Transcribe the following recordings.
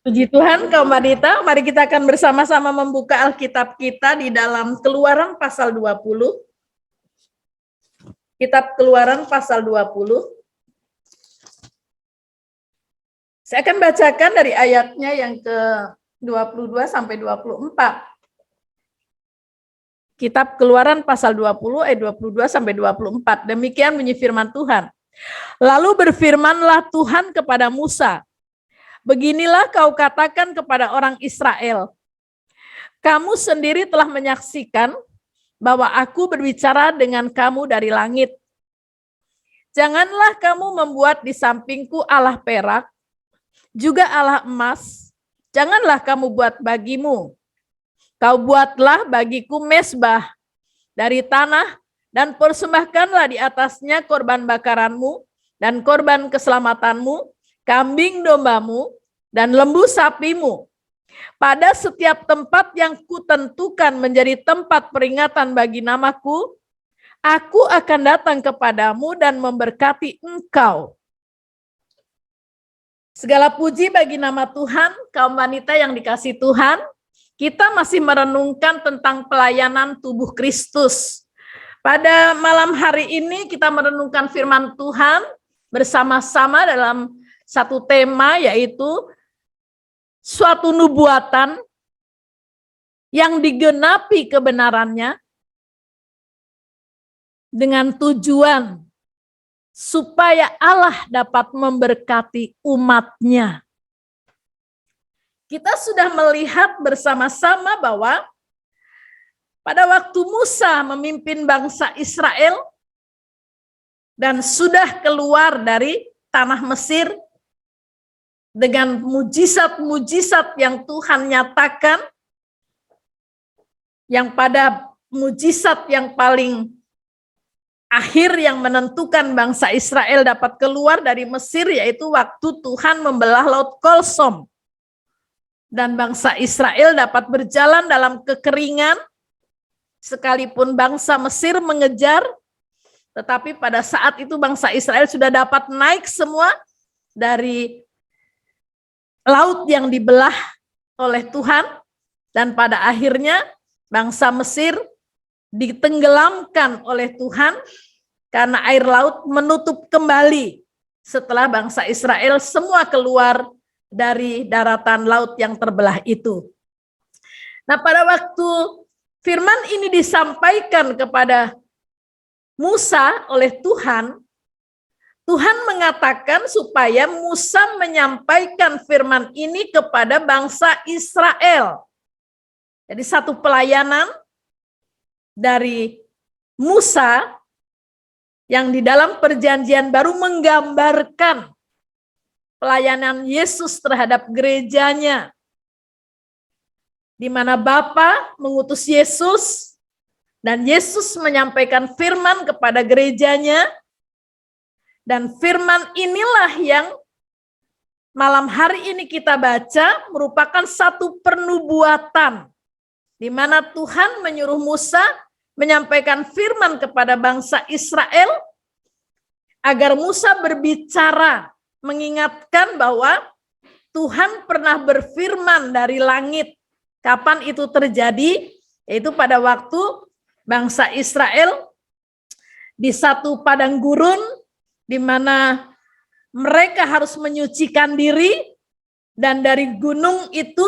Puji Tuhan kaum wanita, mari kita akan bersama-sama membuka Alkitab kita di dalam Keluaran pasal 20. Kitab Keluaran pasal 20. Saya akan bacakan dari ayatnya yang ke-22 sampai 24. Kitab Keluaran pasal 20 ayat 22 sampai 24. Demikian bunyi firman Tuhan. Lalu berfirmanlah Tuhan kepada Musa, beginilah kau katakan kepada orang Israel, kamu sendiri telah menyaksikan bahwa aku berbicara dengan kamu dari langit. Janganlah kamu membuat di sampingku Allah perak, juga Allah emas, janganlah kamu buat bagimu. Kau buatlah bagiku mezbah dari tanah dan persembahkanlah di atasnya korban bakaranmu dan korban keselamatanmu, kambing dombamu, dan lembu sapimu. Pada setiap tempat yang kutentukan menjadi tempat peringatan bagi namaku, aku akan datang kepadamu dan memberkati engkau. Segala puji bagi nama Tuhan, kaum wanita yang dikasihi Tuhan. Kita masih merenungkan tentang pelayanan tubuh Kristus. Pada malam hari ini kita merenungkan firman Tuhan bersama-sama dalam satu tema, yaitu suatu nubuatan yang digenapi kebenarannya dengan tujuan supaya Allah dapat memberkati umat-Nya. Kita sudah melihat bersama-sama bahwa pada waktu Musa memimpin bangsa Israel dan sudah keluar dari tanah Mesir dengan mujizat-mujizat yang Tuhan nyatakan, yang pada mujizat yang paling akhir yang menentukan bangsa Israel dapat keluar dari Mesir, yaitu waktu Tuhan membelah Laut Kolsom. Dan bangsa Israel dapat berjalan dalam kekeringan, sekalipun bangsa Mesir mengejar, tetapi pada saat itu bangsa Israel sudah dapat naik semua dari laut yang dibelah oleh Tuhan, dan pada akhirnya bangsa Mesir ditenggelamkan oleh Tuhan karena air laut menutup kembali setelah bangsa Israel semua keluar dari daratan laut yang terbelah itu. Nah, pada waktu firman ini disampaikan kepada Musa oleh Tuhan, Tuhan mengatakan supaya Musa menyampaikan firman ini kepada bangsa Israel. Jadi satu pelayanan dari Musa yang di dalam perjanjian baru menggambarkan pelayanan Yesus terhadap gerejanya, di mana Bapa mengutus Yesus dan Yesus menyampaikan firman kepada gerejanya, dan firman inilah yang malam hari ini kita baca merupakan satu pernubuatan, di mana Tuhan menyuruh Musa menyampaikan firman kepada bangsa Israel agar Musa berbicara, mengingatkan bahwa Tuhan pernah berfirman dari langit. Kapan itu terjadi? Yaitu pada waktu bangsa Israel di satu padang gurun, di mana mereka harus menyucikan diri, dan dari gunung itu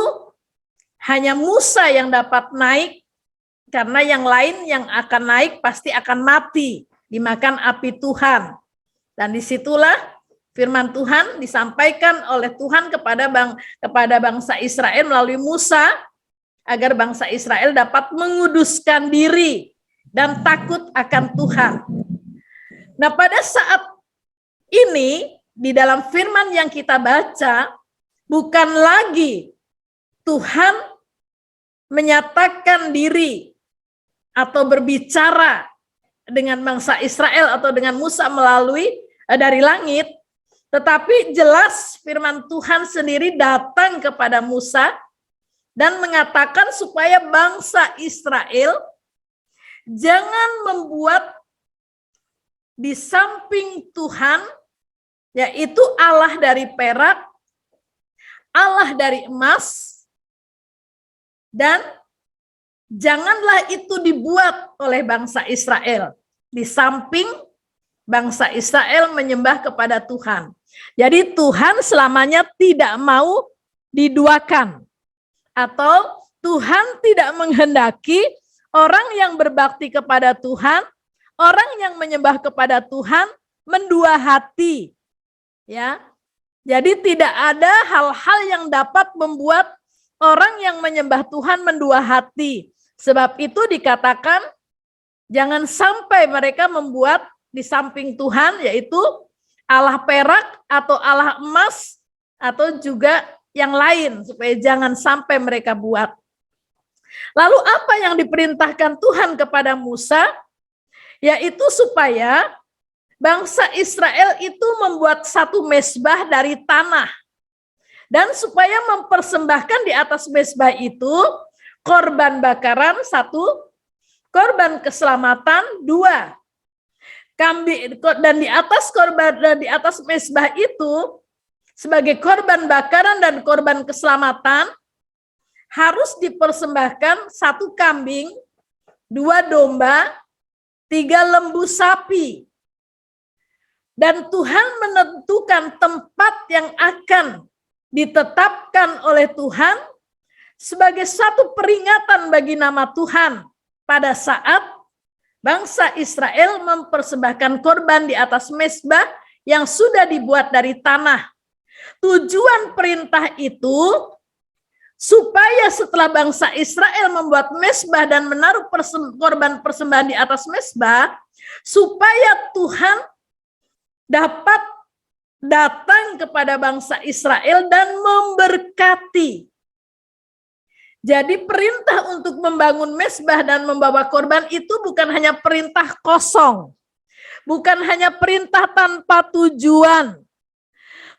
hanya Musa yang dapat naik, karena yang lain yang akan naik pasti akan mati, dimakan api Tuhan. Dan disitulah firman Tuhan disampaikan oleh Tuhan kepada bangsa Israel melalui Musa, agar bangsa Israel dapat menguduskan diri dan takut akan Tuhan. Nah, pada saat ini di dalam firman yang kita baca, bukan lagi Tuhan menyatakan diri atau berbicara dengan bangsa Israel atau dengan Musa melalui dari langit, tetapi jelas firman Tuhan sendiri datang kepada Musa dan mengatakan supaya bangsa Israel jangan membuat di samping Tuhan, yaitu Allah dari perak, Allah dari emas, dan janganlah itu dibuat oleh bangsa Israel. Di samping bangsa Israel menyembah kepada Tuhan. Jadi Tuhan selamanya tidak mau diduakan. Atau Tuhan tidak menghendaki orang yang berbakti kepada Tuhan, orang yang menyembah kepada Tuhan mendua hati. Ya. Jadi tidak ada hal-hal yang dapat membuat orang yang menyembah Tuhan mendua hati. Sebab itu dikatakan jangan sampai mereka membuat di samping Tuhan, yaitu Allah perak atau Allah emas atau juga yang lain, supaya jangan sampai mereka buat. Lalu apa yang diperintahkan Tuhan kepada Musa? Yaitu supaya bangsa Israel itu membuat satu mezbah dari tanah. Dan supaya mempersembahkan di atas mezbah itu korban bakaran 1, korban keselamatan 2. Kambing, dan di atas korban, dan di atas mezbah itu sebagai korban bakaran dan korban keselamatan harus dipersembahkan 1 kambing, 2 domba, 3 lembu sapi. Dan Tuhan menentukan tempat yang akan ditetapkan oleh Tuhan sebagai satu peringatan bagi nama Tuhan pada saat bangsa Israel mempersembahkan korban di atas mezbah yang sudah dibuat dari tanah. Tujuan perintah itu supaya setelah bangsa Israel membuat mezbah dan menaruh korban persembahan di atas mezbah, supaya Tuhan dapat datang kepada bangsa Israel dan memberkati. Jadi perintah untuk membangun mezbah dan membawa korban itu bukan hanya perintah kosong. Bukan hanya perintah tanpa tujuan.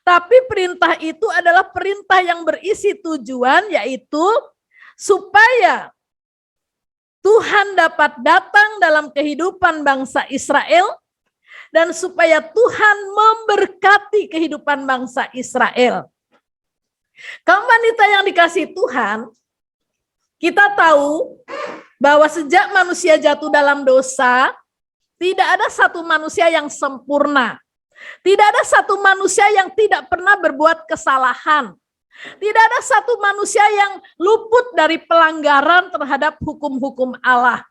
Tapi perintah itu adalah perintah yang berisi tujuan, yaitu supaya Tuhan dapat datang dalam kehidupan bangsa Israel dan supaya Tuhan memberkati kehidupan bangsa Israel. Kaum wanita yang dikasihi Tuhan, kita tahu bahwa sejak manusia jatuh dalam dosa, tidak ada satu manusia yang sempurna. Tidak ada satu manusia yang tidak pernah berbuat kesalahan. Tidak ada satu manusia yang luput dari pelanggaran terhadap hukum-hukum Allah.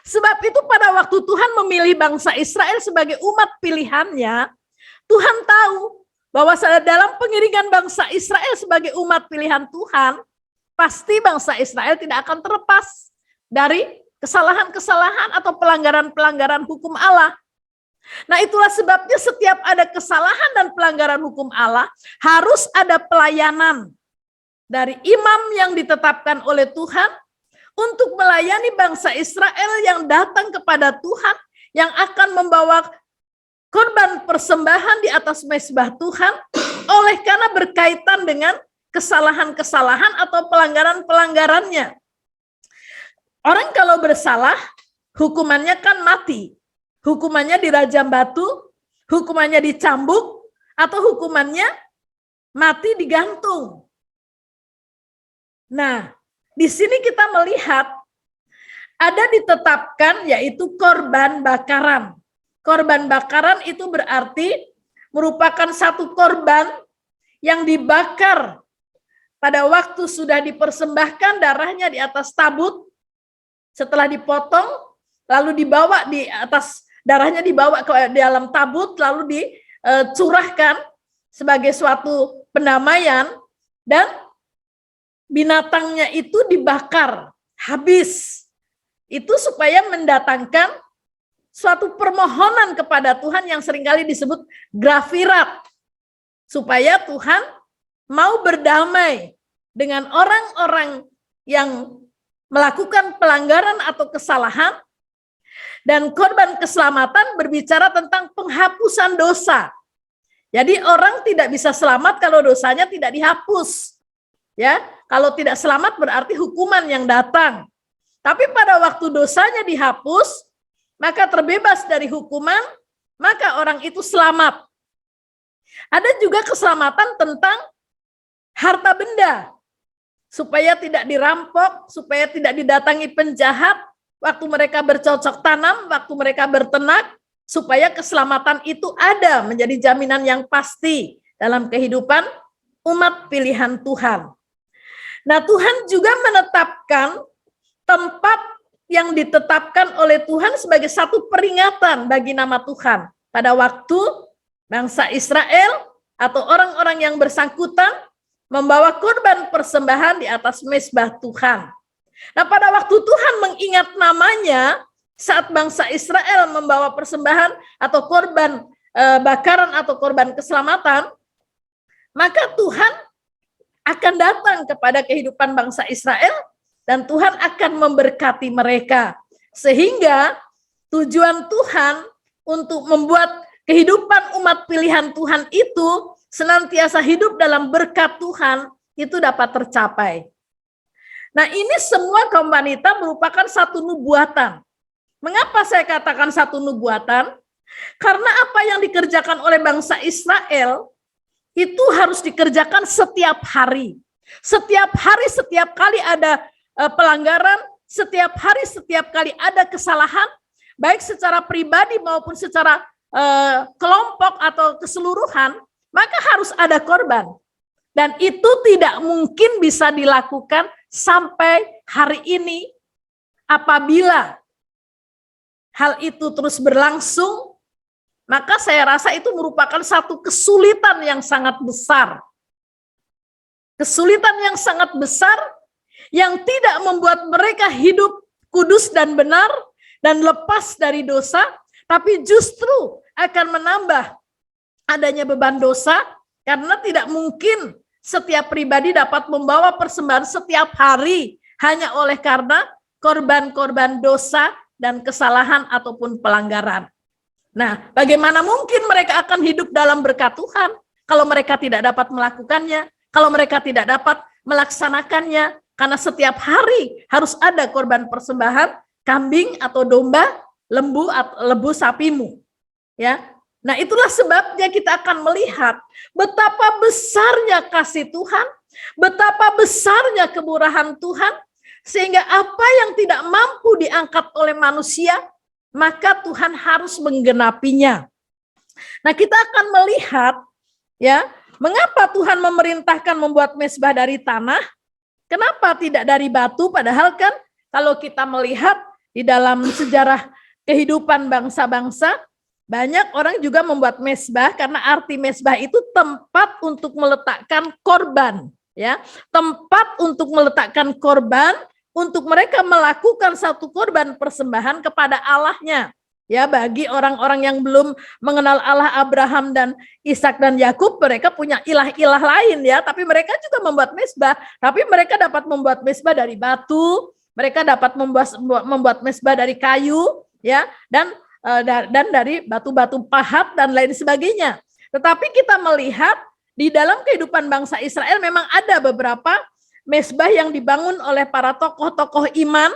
Sebab itu pada waktu Tuhan memilih bangsa Israel sebagai umat pilihannya, Tuhan tahu bahwa dalam pengiringan bangsa Israel sebagai umat pilihan Tuhan, pasti bangsa Israel tidak akan terlepas dari kesalahan-kesalahan atau pelanggaran-pelanggaran hukum Allah. Nah, itulah sebabnya setiap ada kesalahan dan pelanggaran hukum Allah, harus ada pelayanan dari imam yang ditetapkan oleh Tuhan untuk melayani bangsa Israel yang datang kepada Tuhan, yang akan membawa korban persembahan di atas mezbah Tuhan, oleh karena berkaitan dengan kesalahan-kesalahan atau pelanggaran-pelanggarannya. Orang kalau bersalah, hukumannya kan mati. Hukumannya dirajam batu, hukumannya dicambuk, atau hukumannya mati digantung. Nah, di sini kita melihat ada ditetapkan yaitu korban bakaran. Korban bakaran itu berarti merupakan satu korban yang dibakar pada waktu sudah dipersembahkan, darahnya di atas tabut, setelah dipotong, lalu dibawa di atas, darahnya dibawa ke dalam tabut, lalu dicurahkan sebagai suatu pendamaian, dan binatangnya itu dibakar habis. Itu supaya mendatangkan suatu permohonan kepada Tuhan yang seringkali disebut grafirat, supaya Tuhan mau berdamai dengan orang-orang yang melakukan pelanggaran atau kesalahan. Dan korban keselamatan berbicara tentang penghapusan dosa. Jadi orang tidak bisa selamat kalau dosanya tidak dihapus. Ya, kalau tidak selamat berarti hukuman yang datang. Tapi pada waktu dosanya dihapus, maka terbebas dari hukuman, maka orang itu selamat. Ada juga keselamatan tentang harta benda, supaya tidak dirampok, supaya tidak didatangi penjahat, waktu mereka bercocok tanam, waktu mereka berternak, supaya keselamatan itu ada, menjadi jaminan yang pasti dalam kehidupan umat pilihan Tuhan. Nah, Tuhan juga menetapkan tempat yang ditetapkan oleh Tuhan sebagai satu peringatan bagi nama Tuhan. Pada waktu bangsa Israel atau orang-orang yang bersangkutan membawa korban persembahan di atas mezbah Tuhan. Nah, pada waktu Tuhan mengingat namanya, saat bangsa Israel membawa persembahan atau korban bakaran atau korban keselamatan, maka Tuhan akan datang kepada kehidupan bangsa Israel dan Tuhan akan memberkati mereka. Sehingga tujuan Tuhan untuk membuat kehidupan umat pilihan Tuhan itu senantiasa hidup dalam berkat Tuhan itu dapat tercapai. Nah, ini semua kaum wanita merupakan satu nubuatan. Mengapa saya katakan satu nubuatan? Karena apa yang dikerjakan oleh bangsa Israel itu harus dikerjakan setiap hari. Setiap hari, setiap kali ada pelanggaran, setiap hari, setiap kali ada kesalahan, baik secara pribadi maupun secara kelompok atau keseluruhan, maka harus ada korban. Dan itu tidak mungkin bisa dilakukan sampai hari ini. Apabila hal itu terus berlangsung, maka saya rasa itu merupakan satu kesulitan yang sangat besar. Kesulitan yang sangat besar yang tidak membuat mereka hidup kudus dan benar dan lepas dari dosa, tapi justru akan menambah adanya beban dosa, karena tidak mungkin setiap pribadi dapat membawa persembahan setiap hari hanya oleh karena korban-korban dosa dan kesalahan ataupun pelanggaran. Nah, bagaimana mungkin mereka akan hidup dalam berkat Tuhan kalau mereka tidak dapat melakukannya, kalau mereka tidak dapat melaksanakannya, karena setiap hari harus ada korban persembahan kambing atau domba, lembu sapimu. Ya. Nah, itulah sebabnya kita akan melihat betapa besarnya kasih Tuhan, betapa besarnya kemurahan Tuhan, sehingga apa yang tidak mampu diangkat oleh manusia, maka Tuhan harus menggenapinya. Nah, kita akan melihat ya, mengapa Tuhan memerintahkan membuat mezbah dari tanah? Kenapa tidak dari batu? Padahal kan kalau kita melihat di dalam sejarah kehidupan bangsa-bangsa, banyak orang juga membuat mezbah, karena arti mezbah itu tempat untuk meletakkan korban, ya, tempat untuk meletakkan korban, untuk mereka melakukan satu korban persembahan kepada Allahnya. Ya, bagi orang-orang yang belum mengenal Allah Abraham dan Ishak dan Yakub, mereka punya ilah-ilah lain ya, tapi mereka juga membuat mezbah, tapi mereka dapat membuat mezbah dari batu, mereka dapat membuat mezbah dari kayu ya, dan dari batu-batu pahat dan lain sebagainya. Tetapi kita melihat di dalam kehidupan bangsa Israel memang ada beberapa mezbah yang dibangun oleh para tokoh-tokoh iman,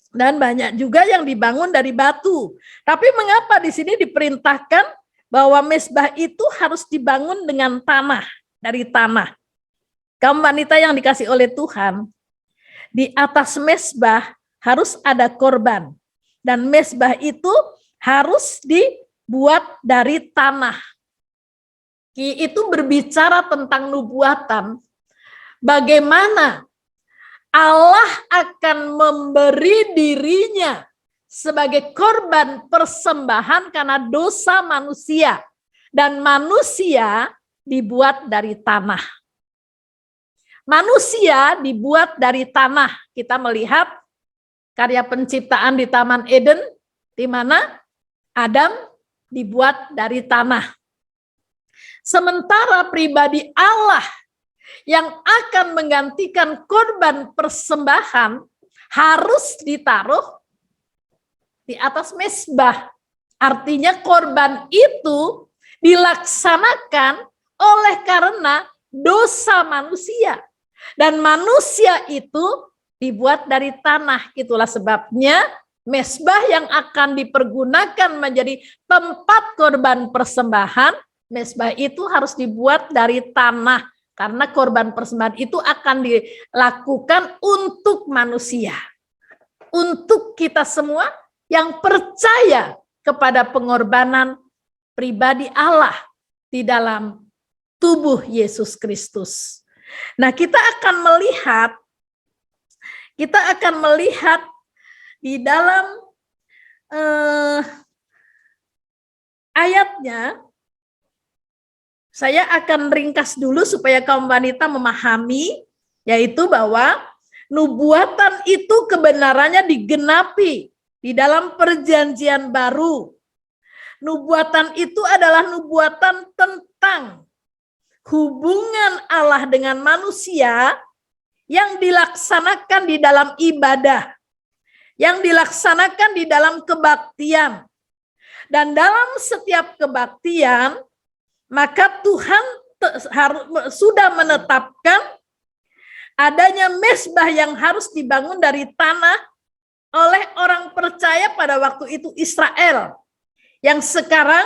dan banyak juga yang dibangun dari batu. Tapi mengapa di sini diperintahkan bahwa mezbah itu harus dibangun dengan tanah, dari tanah? Kaum wanita yang dikasih oleh Tuhan, di atas mezbah harus ada korban, dan mezbah itu harus dibuat dari tanah. Itu berbicara tentang nubuatan, bagaimana Allah akan memberi dirinya sebagai korban persembahan karena dosa manusia, dan manusia dibuat dari tanah. Manusia dibuat dari tanah. Kita melihat karya penciptaan di Taman Eden, di mana Adam dibuat dari tanah. Sementara pribadi Allah yang akan menggantikan korban persembahan harus ditaruh di atas mezbah. Artinya korban itu dilaksanakan oleh karena dosa manusia. Dan manusia itu dibuat dari tanah. Itulah sebabnya mezbah yang akan dipergunakan menjadi tempat korban persembahan, mezbah itu harus dibuat dari tanah. Karena korban persembahan itu akan dilakukan untuk manusia. Untuk kita semua yang percaya kepada pengorbanan pribadi Allah di dalam tubuh Yesus Kristus. Nah, kita akan melihat di dalam ayatnya. Saya akan ringkas dulu supaya kaum wanita memahami, yaitu bahwa nubuatan itu kebenarannya digenapi di dalam perjanjian baru. Nubuatan itu adalah nubuatan tentang hubungan Allah dengan manusia yang dilaksanakan di dalam ibadah, yang dilaksanakan di dalam kebaktian. Dan dalam setiap kebaktian, maka Tuhan sudah menetapkan adanya mezbah yang harus dibangun dari tanah oleh orang percaya pada waktu itu Israel. Yang sekarang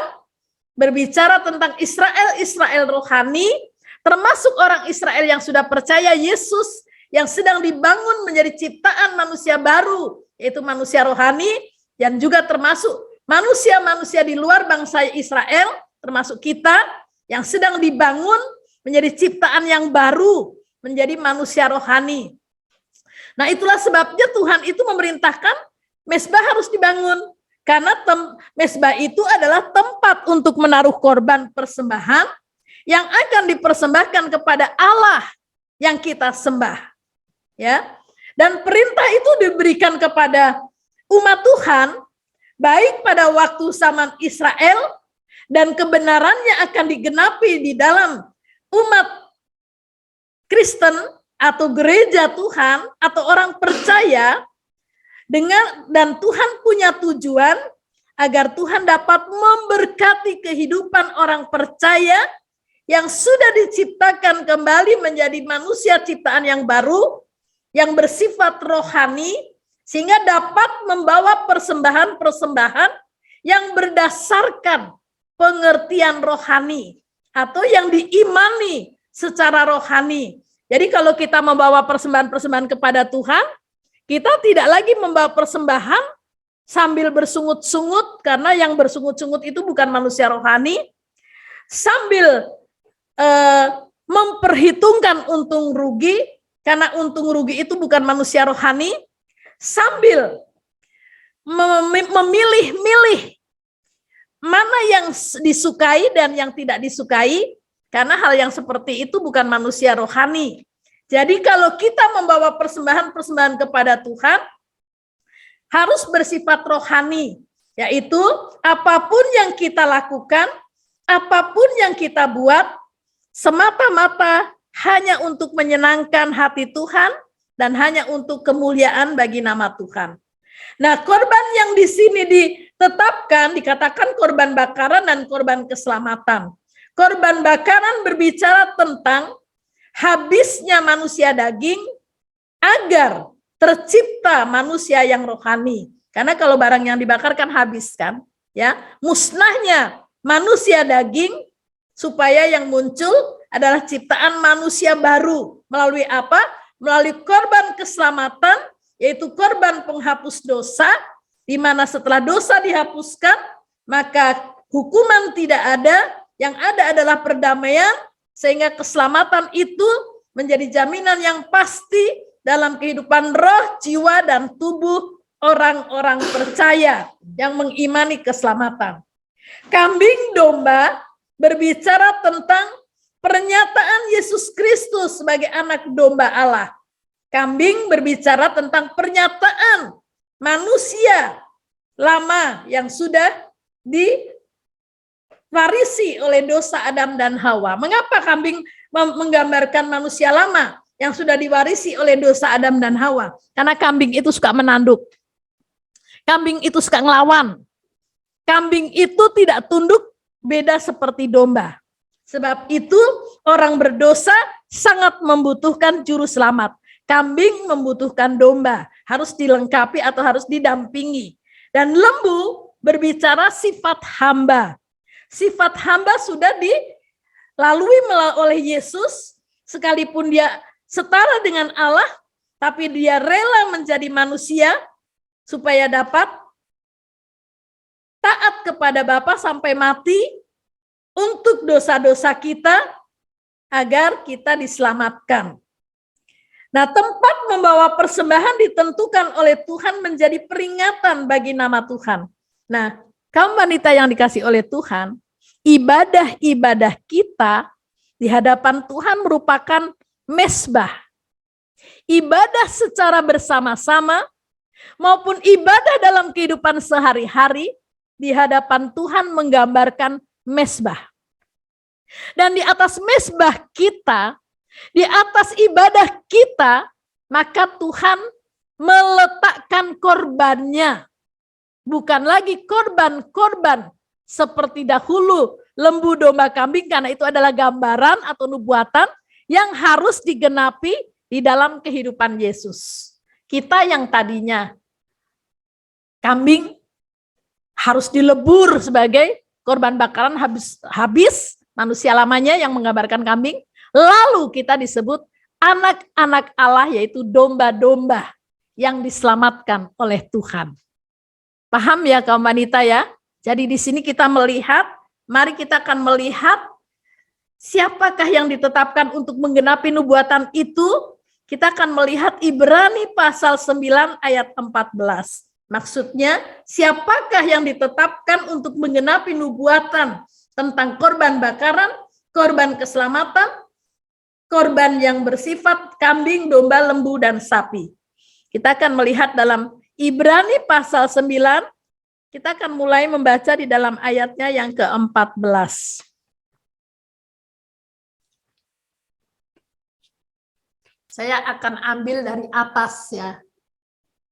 berbicara tentang Israel rohani, termasuk orang Israel yang sudah percaya Yesus, yang sedang dibangun menjadi ciptaan manusia baru, yaitu manusia rohani, dan juga termasuk manusia-manusia di luar bangsa Israel, termasuk kita yang sedang dibangun menjadi ciptaan yang baru, menjadi manusia rohani. Nah, itulah sebabnya Tuhan itu memerintahkan mezbah harus dibangun. Karena mezbah itu adalah tempat untuk menaruh korban persembahan yang akan dipersembahkan kepada Allah yang kita sembah. Ya. Dan perintah itu diberikan kepada umat Tuhan baik pada waktu zaman Israel, dan kebenarannya akan digenapi di dalam umat Kristen atau gereja Tuhan atau orang percaya, dan Tuhan punya tujuan agar Tuhan dapat memberkati kehidupan orang percaya yang sudah diciptakan kembali menjadi manusia ciptaan yang baru, yang bersifat rohani, sehingga dapat membawa persembahan-persembahan yang berdasarkan pengertian rohani atau yang diimani secara rohani. Jadi kalau kita membawa persembahan-persembahan kepada Tuhan, kita tidak lagi membawa persembahan sambil bersungut-sungut, karena yang bersungut-sungut itu bukan manusia rohani, sambil memperhitungkan untung rugi, karena untung rugi itu bukan manusia rohani, sambil memilih-milih mana yang disukai dan yang tidak disukai, karena hal yang seperti itu bukan manusia rohani. Jadi kalau kita membawa persembahan-persembahan kepada Tuhan, harus bersifat rohani, yaitu apapun yang kita lakukan, apapun yang kita buat, semata-mata hanya untuk menyenangkan hati Tuhan dan hanya untuk kemuliaan bagi nama Tuhan. Nah, korban yang di sini ditetapkan dikatakan korban bakaran dan korban keselamatan. Korban bakaran berbicara tentang habisnya manusia daging agar tercipta manusia yang rohani. Karena kalau barang yang dibakar kan habis kan, ya. Musnahnya manusia daging supaya yang muncul adalah ciptaan manusia baru. Melalui apa? Melalui korban keselamatan, yaitu korban penghapus dosa, di mana setelah dosa dihapuskan, maka hukuman tidak ada, yang ada adalah perdamaian, sehingga keselamatan itu menjadi jaminan yang pasti dalam kehidupan roh, jiwa, dan tubuh orang-orang percaya yang mengimani keselamatan. Kambing domba berbicara tentang pernyataan Yesus Kristus sebagai anak domba Allah. Kambing berbicara tentang pernyataan manusia lama yang sudah diwarisi oleh dosa Adam dan Hawa. Mengapa kambing menggambarkan manusia lama yang sudah diwarisi oleh dosa Adam dan Hawa? Karena kambing itu suka menanduk. Kambing itu suka ngelawan. Kambing itu tidak tunduk, beda seperti domba. Sebab itu orang berdosa sangat membutuhkan juru selamat. Kambing membutuhkan domba, harus dilengkapi atau harus didampingi. Dan lembu berbicara sifat hamba. Sifat hamba sudah dilalui oleh Yesus sekalipun dia setara dengan Allah, tapi dia rela menjadi manusia supaya dapat taat kepada Bapa sampai mati untuk dosa-dosa kita agar kita diselamatkan. Nah, tempat membawa persembahan ditentukan oleh Tuhan menjadi peringatan bagi nama Tuhan. Nah, kaum wanita yang dikasih oleh Tuhan, ibadah-ibadah kita di hadapan Tuhan merupakan mesbah. Ibadah secara bersama-sama maupun ibadah dalam kehidupan sehari-hari di hadapan Tuhan menggambarkan mesbah. Dan di atas mesbah kita, di atas ibadah kita, maka Tuhan meletakkan korbannya. Bukan lagi korban-korban seperti dahulu, lembu, domba, kambing, karena itu adalah gambaran atau nubuatan yang harus digenapi di dalam kehidupan Yesus. Kita yang tadinya kambing harus dilebur sebagai korban bakaran habis manusia lamanya yang menggambarkan kambing. Lalu kita disebut anak-anak Allah, yaitu domba-domba yang diselamatkan oleh Tuhan. Paham ya kaum wanita ya? Jadi di sini kita melihat, mari kita akan melihat siapakah yang ditetapkan untuk menggenapi nubuatan itu. Kita akan melihat Ibrani pasal 9 ayat 14. Maksudnya, siapakah yang ditetapkan untuk menggenapi nubuatan tentang korban bakaran, korban keselamatan, korban yang bersifat kambing, domba, lembu, dan sapi. Kita akan melihat dalam Ibrani pasal 9, kita akan mulai membaca di dalam ayatnya yang ke-14. Saya akan ambil dari atas ya.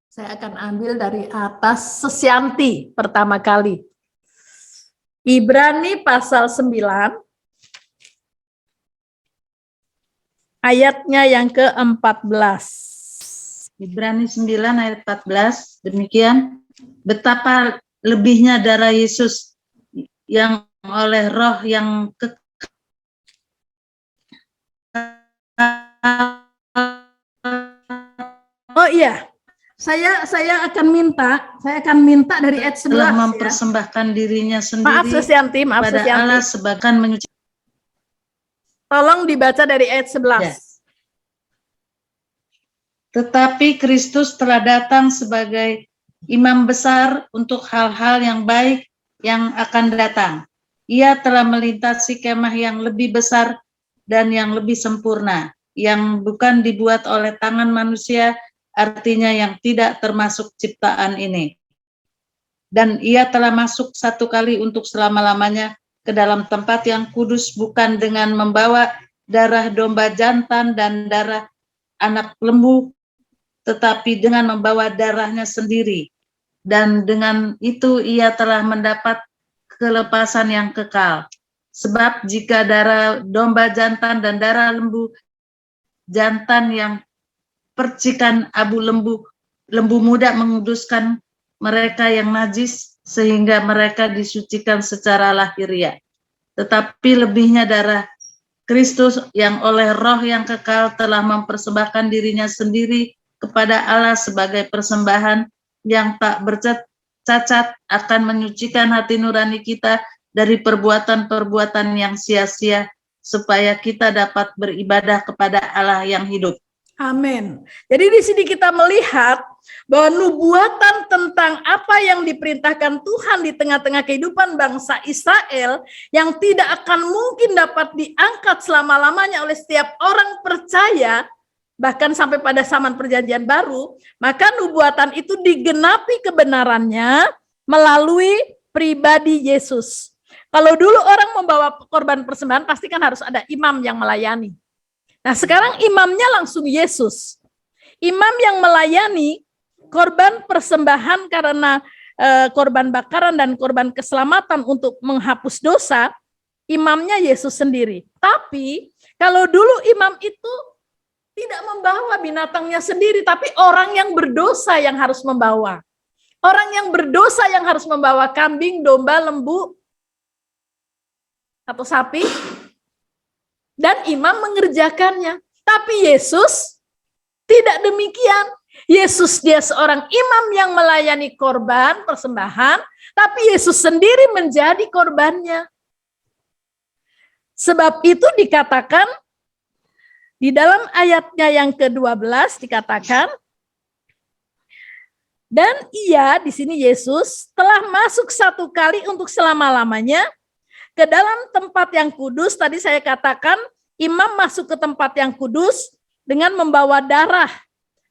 Saya akan ambil dari atas Sesianti pertama kali. Ibrani pasal 9, ayatnya yang ke-14. Ibrani 9 ayat 14, demikian, betapa lebihnya darah Yesus yang oleh roh yang Oh iya, saya akan minta dari ayat 11 telah ya. mempersembahkan dirinya sendiri Maaf Sesianti, pada Allah sebagai menyuci. Tolong dibaca dari ayat 11. Ya. Tetapi Kristus telah datang sebagai imam besar untuk hal-hal yang baik yang akan datang. Ia telah melintasi kemah yang lebih besar dan yang lebih sempurna, yang bukan dibuat oleh tangan manusia, artinya yang tidak termasuk ciptaan ini. Dan ia telah masuk satu kali untuk selama-lamanya ke dalam tempat yang kudus, bukan dengan membawa darah domba jantan dan darah anak lembu, tetapi dengan membawa darahnya sendiri. Dan dengan itu ia telah mendapat kelepasan yang kekal. Sebab jika darah domba jantan dan darah lembu jantan yang percikan abu lembu muda menguduskan mereka yang najis, sehingga mereka disucikan secara lahiriah. Tetapi lebihnya darah Kristus yang oleh roh yang kekal telah mempersembahkan dirinya sendiri kepada Allah sebagai persembahan yang tak bercacat, akan menyucikan hati nurani kita dari perbuatan-perbuatan yang sia-sia, supaya kita dapat beribadah kepada Allah yang hidup. Amin. Jadi di sini kita melihat bahwa nubuatan tentang apa yang diperintahkan Tuhan di tengah-tengah kehidupan bangsa Israel yang tidak akan mungkin dapat diangkat selama-lamanya oleh setiap orang percaya, bahkan sampai pada zaman perjanjian baru, maka nubuatan itu digenapi kebenarannya melalui pribadi Yesus. Kalau dulu orang membawa korban persembahan, pasti kan harus ada imam yang melayani. Nah sekarang imamnya langsung Yesus. Imam yang melayani korban persembahan karena korban bakaran dan korban keselamatan untuk menghapus dosa, imamnya Yesus sendiri. Tapi kalau dulu imam itu tidak membawa binatangnya sendiri, tapi orang yang berdosa yang harus membawa. Orang yang berdosa yang harus membawa kambing, domba, lembu, atau sapi. dan imam mengerjakannya. Tapi Yesus tidak demikian. Yesus dia seorang imam yang melayani korban persembahan, tapi Yesus sendiri menjadi korbannya. Sebab itu dikatakan di dalam ayatnya yang ke-12 dikatakan, dan ia, di sini Yesus, telah masuk satu kali untuk selama-lamanya ke dalam tempat yang kudus. Tadi saya katakan, imam masuk ke tempat yang kudus dengan membawa darah.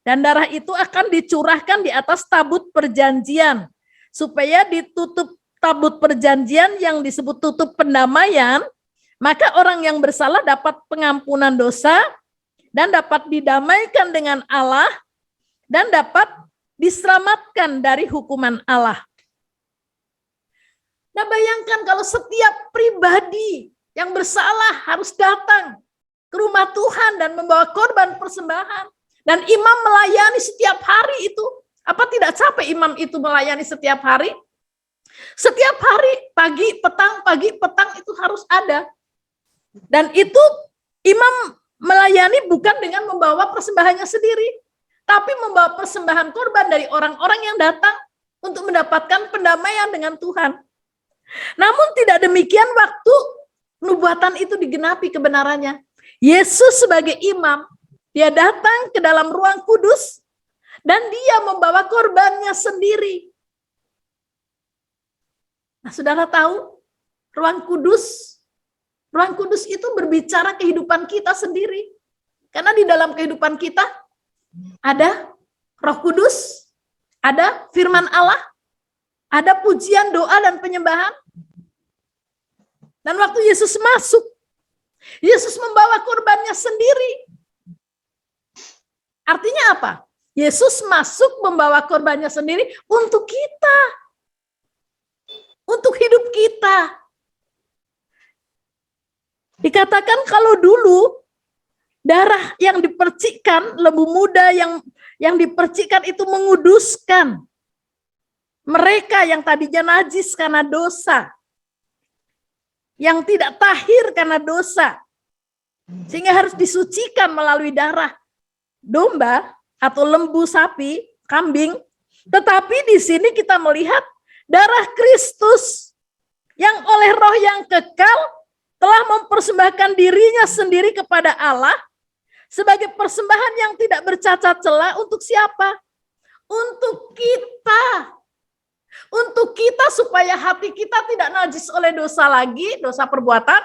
Dan darah itu akan dicurahkan di atas tabut perjanjian. Supaya ditutup tabut perjanjian yang disebut tutup pendamaian, maka orang yang bersalah dapat pengampunan dosa dan dapat didamaikan dengan Allah dan dapat diselamatkan dari hukuman Allah. Nah, bayangkan kalau setiap pribadi yang bersalah harus datang ke rumah Tuhan dan membawa korban persembahan. Dan imam melayani setiap hari itu. Apa tidak capek imam itu melayani setiap hari? Setiap hari, pagi, petang itu harus ada. Dan itu imam melayani bukan dengan membawa persembahannya sendiri, tapi membawa persembahan korban dari orang-orang yang datang untuk mendapatkan pendamaian dengan Tuhan. Namun tidak demikian waktu nubuatan itu digenapi kebenarannya. Yesus sebagai imam, dia datang ke dalam ruang kudus dan dia membawa korbannya sendiri. Nah, saudara tahu, ruang kudus itu berbicara kehidupan kita sendiri. Karena di dalam kehidupan kita ada Roh Kudus, ada firman Allah, ada pujian, doa, dan penyembahan. Dan waktu Yesus masuk, Yesus membawa korbannya sendiri. Artinya apa? Yesus masuk membawa korbannya sendiri untuk kita. Untuk hidup kita. Dikatakan kalau dulu darah yang dipercikkan, lembu muda yang dipercikkan itu menguduskan mereka yang tadinya najis karena dosa, yang tidak tahir karena dosa, sehingga harus disucikan melalui darah domba atau lembu sapi, kambing. Tetapi di sini kita melihat darah Kristus yang oleh Roh yang kekal telah mempersembahkan dirinya sendiri kepada Allah sebagai persembahan yang tidak bercacat celah untuk siapa? Untuk kita. Untuk kita supaya hati kita tidak najis oleh dosa lagi, dosa perbuatan.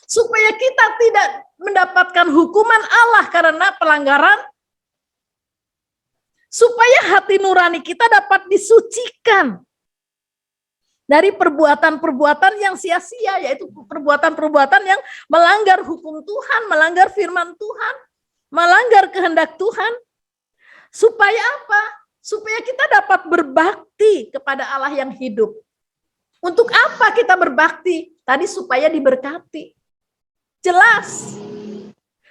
Supaya kita tidak mendapatkan hukuman Allah karena pelanggaran. Supaya hati nurani kita dapat disucikan dari perbuatan-perbuatan yang sia-sia, yaitu perbuatan-perbuatan yang melanggar hukum Tuhan, melanggar firman Tuhan, melanggar kehendak Tuhan. Supaya apa? Supaya kita dapat berbakti kepada Allah yang hidup. Untuk apa kita berbakti? Tadi supaya diberkati. Jelas.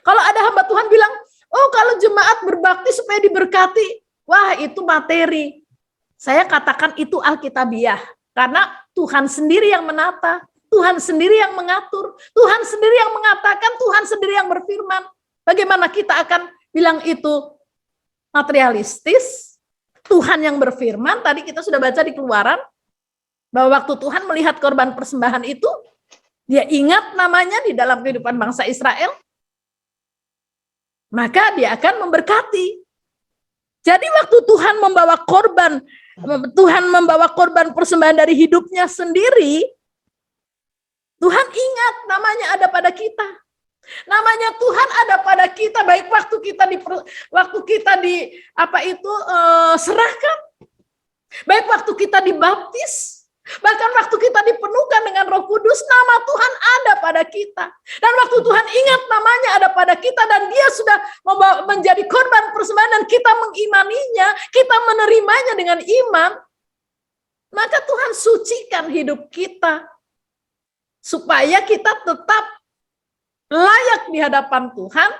Kalau ada hamba Tuhan bilang, oh kalau jemaat berbakti supaya diberkati. Wah, itu materi. Saya katakan itu alkitabiah. Karena Tuhan sendiri yang menata, Tuhan sendiri yang mengatur, Tuhan sendiri yang mengatakan, Tuhan sendiri yang berfirman. Bagaimana kita akan bilang itu materialistis? Tuhan yang berfirman, tadi kita sudah baca di Keluaran, bahwa waktu Tuhan melihat korban persembahan itu, dia ingat namanya di dalam kehidupan bangsa Israel, maka dia akan memberkati. Jadi waktu Tuhan membawa korban persembahan dari hidupnya sendiri, Tuhan ingat namanya ada pada kita. Namanya Tuhan ada pada kita, baik waktu kita serahkan, baik waktu kita dibaptis, bahkan waktu kita dipenuhkan dengan Roh Kudus, nama Tuhan ada pada kita. Dan waktu Tuhan ingat namanya ada pada kita dan dia sudah menjadi korban persembahan dan kita mengimaninya, kita menerimanya dengan iman, maka Tuhan sucikan hidup kita supaya kita tetap layak di hadapan Tuhan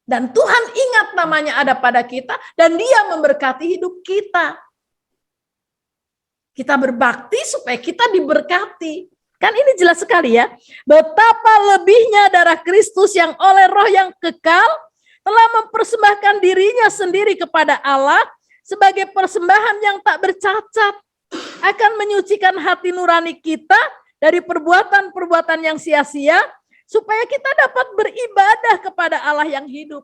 dan Tuhan ingat namanya ada pada kita dan dia memberkati hidup kita. Kita berbakti supaya kita diberkati. Kan ini jelas sekali ya. Betapa lebihnya darah Kristus yang oleh roh yang kekal telah mempersembahkan dirinya sendiri kepada Allah sebagai persembahan yang tak bercacat, akan menyucikan hati nurani kita dari perbuatan-perbuatan yang sia-sia, supaya kita dapat beribadah kepada Allah yang hidup.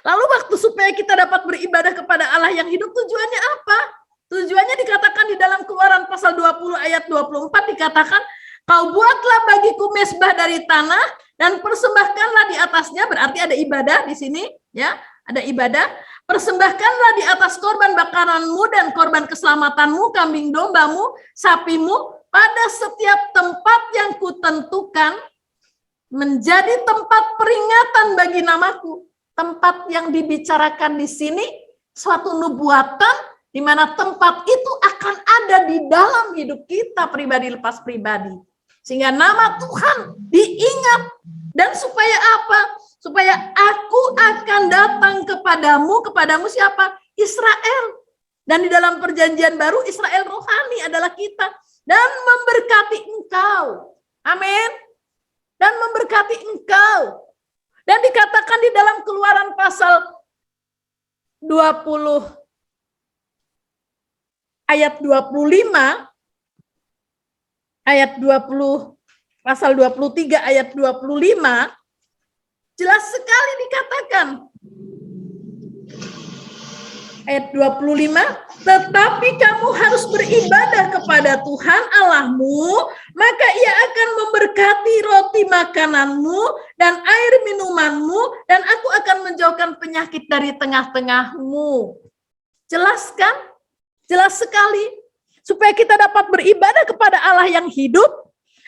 Lalu waktu supaya kita dapat beribadah kepada Allah yang hidup, tujuannya apa? Tujuannya dikatakan di dalam Keluaran pasal 20 ayat 24 dikatakan, kau buatlah bagiku mezbah dari tanah dan persembahkanlah di atasnya, berarti ada ibadah di sini, ya, ada ibadah. Persembahkanlah di atas korban bakaranmu dan korban keselamatanmu, kambing dombamu, sapimu, pada setiap tempat yang kutentukan menjadi tempat peringatan bagi namaku. Tempat yang dibicarakan di sini suatu nubuatan di mana tempat itu akan ada di dalam hidup kita pribadi lepas pribadi. Sehingga nama Tuhan diingat. Dan supaya apa? Supaya aku akan datang kepadamu siapa? Israel. Dan di dalam perjanjian baru Israel rohani adalah kita. Dan memberkati engkau. Amin. Dan memberkati engkau. Dan dikatakan di dalam Keluaran pasal 20 ayat 25, ayat 20, pasal 23 ayat 25, jelas sekali dikatakan. Ayat 25, tetapi kamu harus beribadah kepada Tuhan Allahmu, maka ia akan memberkati roti makananmu dan air minumanmu, dan aku akan menjauhkan penyakit dari tengah-tengahmu. Jelas kan? Jelas sekali. Supaya kita dapat beribadah kepada Allah yang hidup,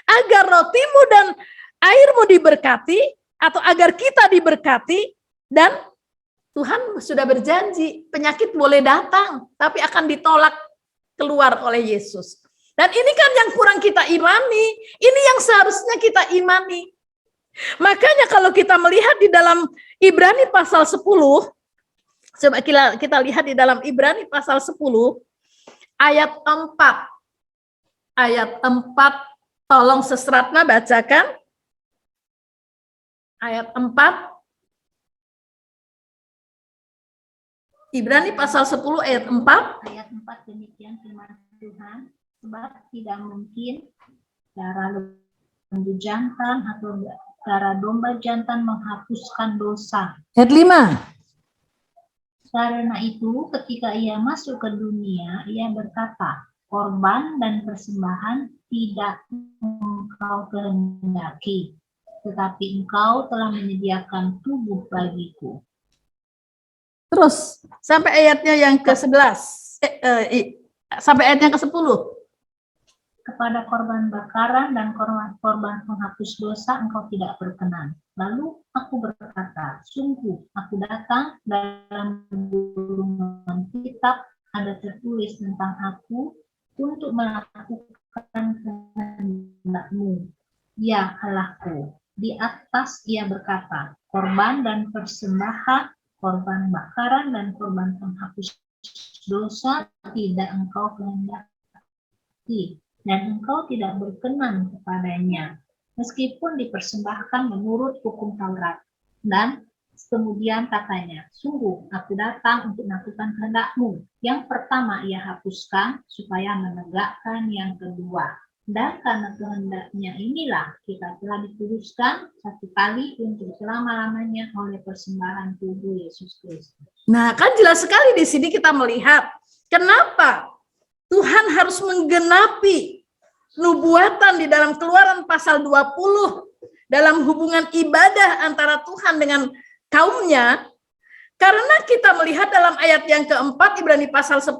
agar rotimu dan airmu diberkati, atau agar kita diberkati, dan Tuhan sudah berjanji, penyakit boleh datang, tapi akan ditolak keluar oleh Yesus. Dan ini kan yang kurang kita imani, ini yang seharusnya kita imani. Makanya kalau kita melihat di dalam Ibrani pasal 10, coba kita lihat di dalam Ibrani pasal 10, ayat 4. Ayat 4, tolong Sesratna bacakan. Ayat 4. Ibrani pasal 10 ayat 4. Ayat 4, demikian firman Tuhan, sebab tidak mungkin darah lembu jantan atau darah domba jantan menghapuskan dosa. Ayat 5. Karena itu ketika ia masuk ke dunia, ia berkata, korban dan persembahan tidak engkau kehendaki, tetapi engkau telah menyediakan tubuh bagiku. Terus sampai ayatnya yang ke-11, sampai ayatnya ke-10. Kepada korban bakaran dan korban penghapus dosa engkau tidak berkenan. Lalu aku berkata, sungguh aku datang, dalam gulungan kitab ada tertulis tentang aku untuk melakukan kehendak-Mu, ya Allahku. Di atas ia berkata, korban dan persembahan, korban bakaran dan korban penghapus dosa tidak engkau kehendaki, dan engkau tidak berkenan kepadanya, meskipun dipersembahkan menurut hukum Taurat. Dan kemudian katanya, sungguh aku datang untuk melakukan kehendak-Mu. Yang pertama ia hapuskan supaya menegakkan yang kedua. Dan karena kehendaknya inilah kita telah dikuduskan satu kali untuk selama-lamanya oleh persembahan tubuh Yesus Kristus. Nah, kan jelas sekali di sini kita melihat kenapa Tuhan harus menggenapi nubuatan di dalam Keluaran pasal 20 dalam hubungan ibadah antara Tuhan dengan kaumnya. Karena kita melihat dalam ayat yang keempat Ibrani pasal 10,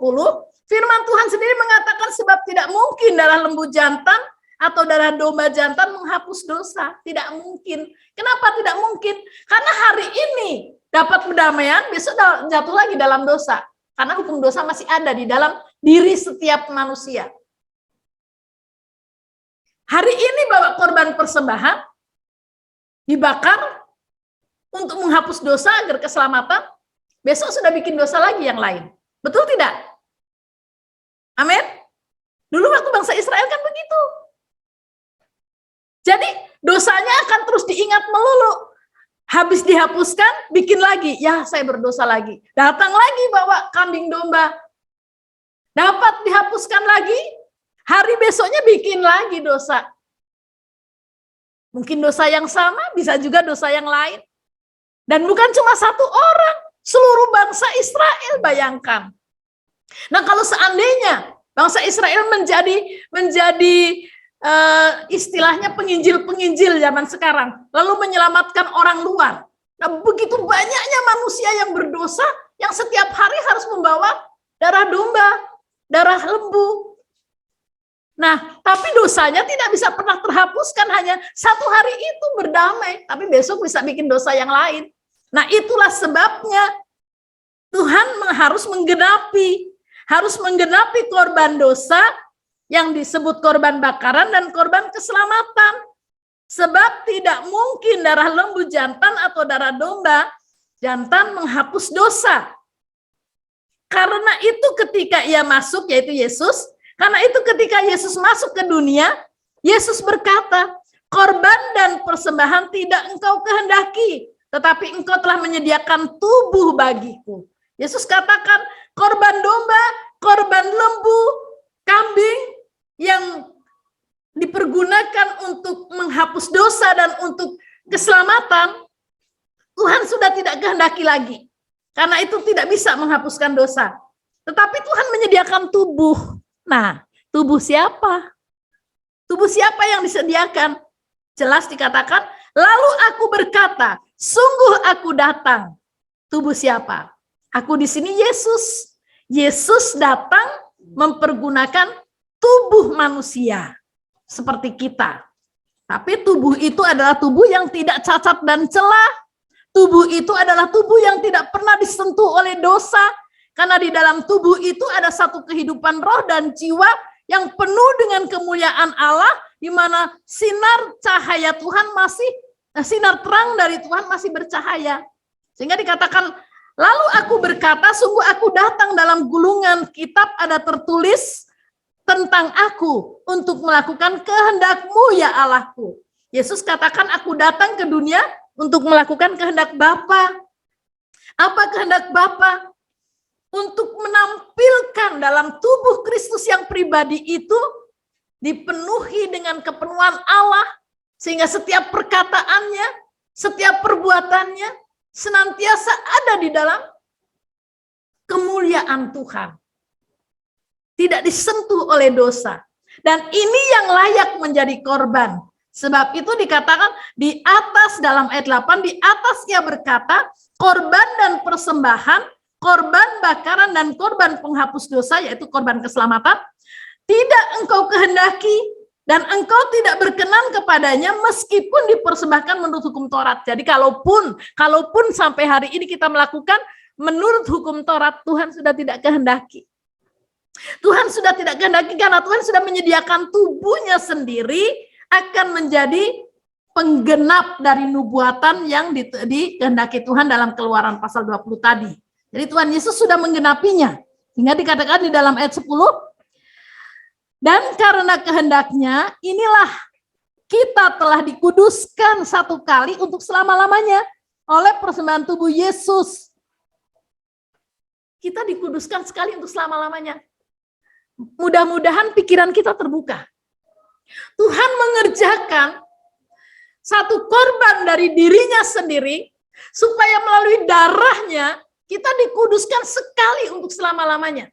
firman Tuhan sendiri mengatakan sebab tidak mungkin darah lembu jantan atau darah domba jantan menghapus dosa. Tidak mungkin. Kenapa tidak mungkin? Karena hari ini dapat perdamaian, besok jatuh lagi dalam dosa. Karena hukum dosa masih ada di dalam diri setiap manusia. Hari ini bawa korban persembahan, dibakar untuk menghapus dosa agar keselamatan, besok sudah bikin dosa lagi yang lain. Betul tidak? Amin. Dulu waktu bangsa Israel kan begitu. Jadi dosanya akan terus diingat melulu. Habis dihapuskan, bikin lagi. Ya, saya berdosa lagi. Datang lagi bawa kambing domba. Dapat dihapuskan lagi, hari besoknya bikin lagi dosa. Mungkin dosa yang sama, bisa juga dosa yang lain. Dan bukan cuma satu orang, seluruh bangsa Israel, bayangkan. Nah, kalau seandainya bangsa Israel menjadi istilahnya penginjil-penginjil zaman sekarang, lalu menyelamatkan orang luar. Nah, begitu banyaknya manusia yang berdosa, yang setiap hari harus membawa darah domba, darah lembu. Nah, tapi dosanya tidak bisa pernah terhapuskan, hanya satu hari itu berdamai, tapi besok bisa bikin dosa yang lain. Nah, itulah sebabnya Tuhan harus menggenapi korban dosa yang disebut korban bakaran dan korban keselamatan. Sebab tidak mungkin darah lembu jantan atau darah domba jantan menghapus dosa. Karena itu ketika ia masuk, yaitu Yesus, karena itu ketika Yesus masuk ke dunia, Yesus berkata, korban dan persembahan tidak engkau kehendaki, tetapi engkau telah menyediakan tubuh bagiku. Yesus katakan, korban domba, korban lembu, kambing yang dipergunakan untuk menghapus dosa dan untuk keselamatan, Tuhan sudah tidak kehendaki lagi. Karena itu tidak bisa menghapuskan dosa. Tetapi Tuhan menyediakan tubuh. Nah, tubuh siapa? Tubuh siapa yang disediakan? Jelas dikatakan, lalu aku berkata, sungguh aku datang. Tubuh siapa? Aku di sini Yesus. Yesus datang mempergunakan tubuh manusia seperti kita. Tapi tubuh itu adalah tubuh yang tidak cacat dan celah. Tubuh itu adalah tubuh yang tidak pernah disentuh oleh dosa. Karena di dalam tubuh itu ada satu kehidupan roh dan jiwa yang penuh dengan kemuliaan Allah, di mana sinar cahaya Tuhan sinar terang dari Tuhan masih bercahaya. Sehingga dikatakan, lalu aku berkata, sungguh aku datang, dalam gulungan kitab ada tertulis tentang aku untuk melakukan kehendak-Mu ya Allahku. Yesus katakan, aku datang ke dunia untuk melakukan kehendak Bapa. Apa kehendak Bapa? Untuk menampilkan dalam tubuh Kristus yang pribadi itu dipenuhi dengan kepenuhan Allah, sehingga setiap perkataannya, setiap perbuatannya senantiasa ada di dalam kemuliaan Tuhan. Tidak disentuh oleh dosa. Dan ini yang layak menjadi korban. Sebab itu dikatakan di atas, dalam ayat 8, di atas ia berkata, korban dan persembahan, korban bakaran dan korban penghapus dosa, yaitu korban keselamatan, tidak engkau kehendaki dan engkau tidak berkenan kepadanya meskipun dipersembahkan menurut hukum Taurat. Jadi kalaupun sampai hari ini kita melakukan menurut hukum Taurat, Tuhan sudah tidak kehendaki. Tuhan sudah tidak kehendaki karena Tuhan sudah menyediakan tubuhnya sendiri akan menjadi penggenap dari nubuatan yang dikehendaki Tuhan dalam Keluaran pasal 20 tadi. Jadi Tuhan Yesus sudah menggenapinya. Sehingga dikatakan di dalam ayat 10, dan karena kehendaknya, inilah kita telah dikuduskan satu kali untuk selama-lamanya oleh persembahan tubuh Yesus. Kita dikuduskan sekali untuk selama-lamanya. Mudah-mudahan pikiran kita terbuka. Tuhan mengerjakan satu korban dari dirinya sendiri, supaya melalui darahnya, kita dikuduskan sekali untuk selama-lamanya.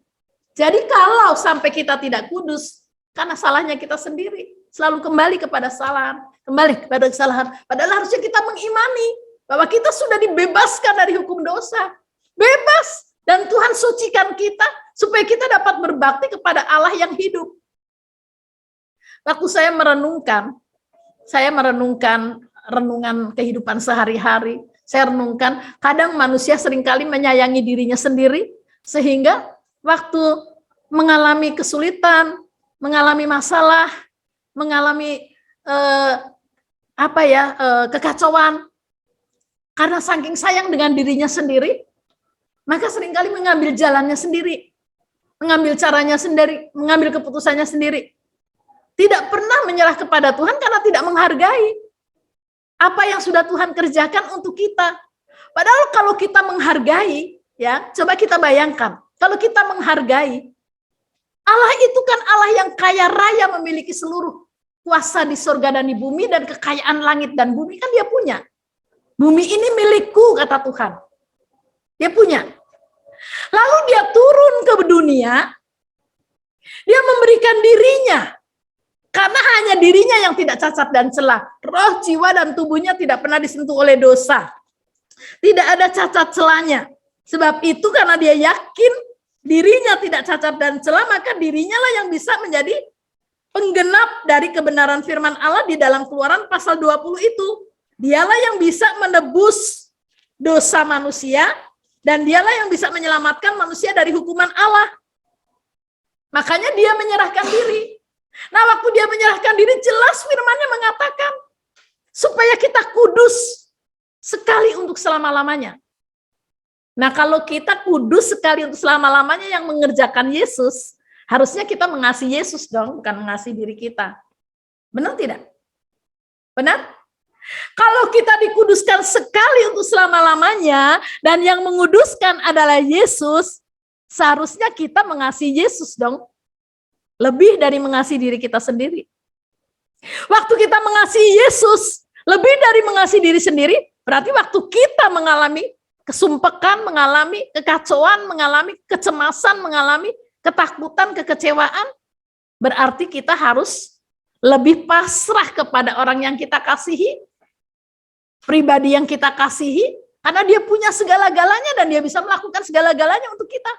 Jadi kalau sampai kita tidak kudus, karena salahnya kita sendiri, selalu kembali kepada kesalahan. Padahal harusnya kita mengimani bahwa kita sudah dibebaskan dari hukum dosa. Bebas. Dan Tuhan sucikan kita, supaya kita dapat berbakti kepada Allah yang hidup. Waktu saya merenungkan renungan kehidupan sehari-hari, saya renungkan, kadang manusia seringkali menyayangi dirinya sendiri, sehingga waktu mengalami kesulitan, mengalami masalah, mengalami kekacauan, karena saking sayang dengan dirinya sendiri, maka seringkali mengambil jalannya sendiri, mengambil caranya sendiri, mengambil keputusannya sendiri. Tidak pernah menyerah kepada Tuhan karena tidak menghargai apa yang sudah Tuhan kerjakan untuk kita. Padahal kalau kita menghargai, ya, coba kita bayangkan, kalau kita menghargai, Allah itu kan Allah yang kaya raya, memiliki seluruh kuasa di surga dan di bumi, dan kekayaan langit dan bumi kan dia punya. Bumi ini milikku, kata Tuhan. Dia punya. Lalu dia turun ke dunia, dia memberikan dirinya. Karena hanya dirinya yang tidak cacat dan celah. Roh, jiwa, dan tubuhnya tidak pernah disentuh oleh dosa. Tidak ada cacat celahnya. Sebab itu karena dia yakin dirinya tidak cacat dan celah, maka dirinya lah yang bisa menjadi penggenap dari kebenaran firman Allah di dalam Keluaran pasal 20 itu. Dialah yang bisa menebus dosa manusia, dan dialah yang bisa menyelamatkan manusia dari hukuman Allah. Makanya dia menyerahkan diri. Nah, waktu dia menyerahkan diri, jelas firman-Nya mengatakan supaya kita kudus sekali untuk selama-lamanya. Nah, kalau kita kudus sekali untuk selama-lamanya yang mengerjakan Yesus, harusnya kita mengasihi Yesus dong, bukan mengasihi diri kita. Benar tidak? Benar? Kalau kita dikuduskan sekali untuk selama-lamanya, dan yang menguduskan adalah Yesus, seharusnya kita mengasihi Yesus dong. Lebih dari mengasihi diri kita sendiri. Waktu kita mengasihi Yesus, lebih dari mengasihi diri sendiri, berarti waktu kita mengalami kesumpekan, mengalami kekacauan, mengalami kecemasan, mengalami ketakutan, kekecewaan, berarti kita harus lebih pasrah kepada orang yang kita kasihi, pribadi yang kita kasihi, karena dia punya segala-galanya dan dia bisa melakukan segala-galanya untuk kita.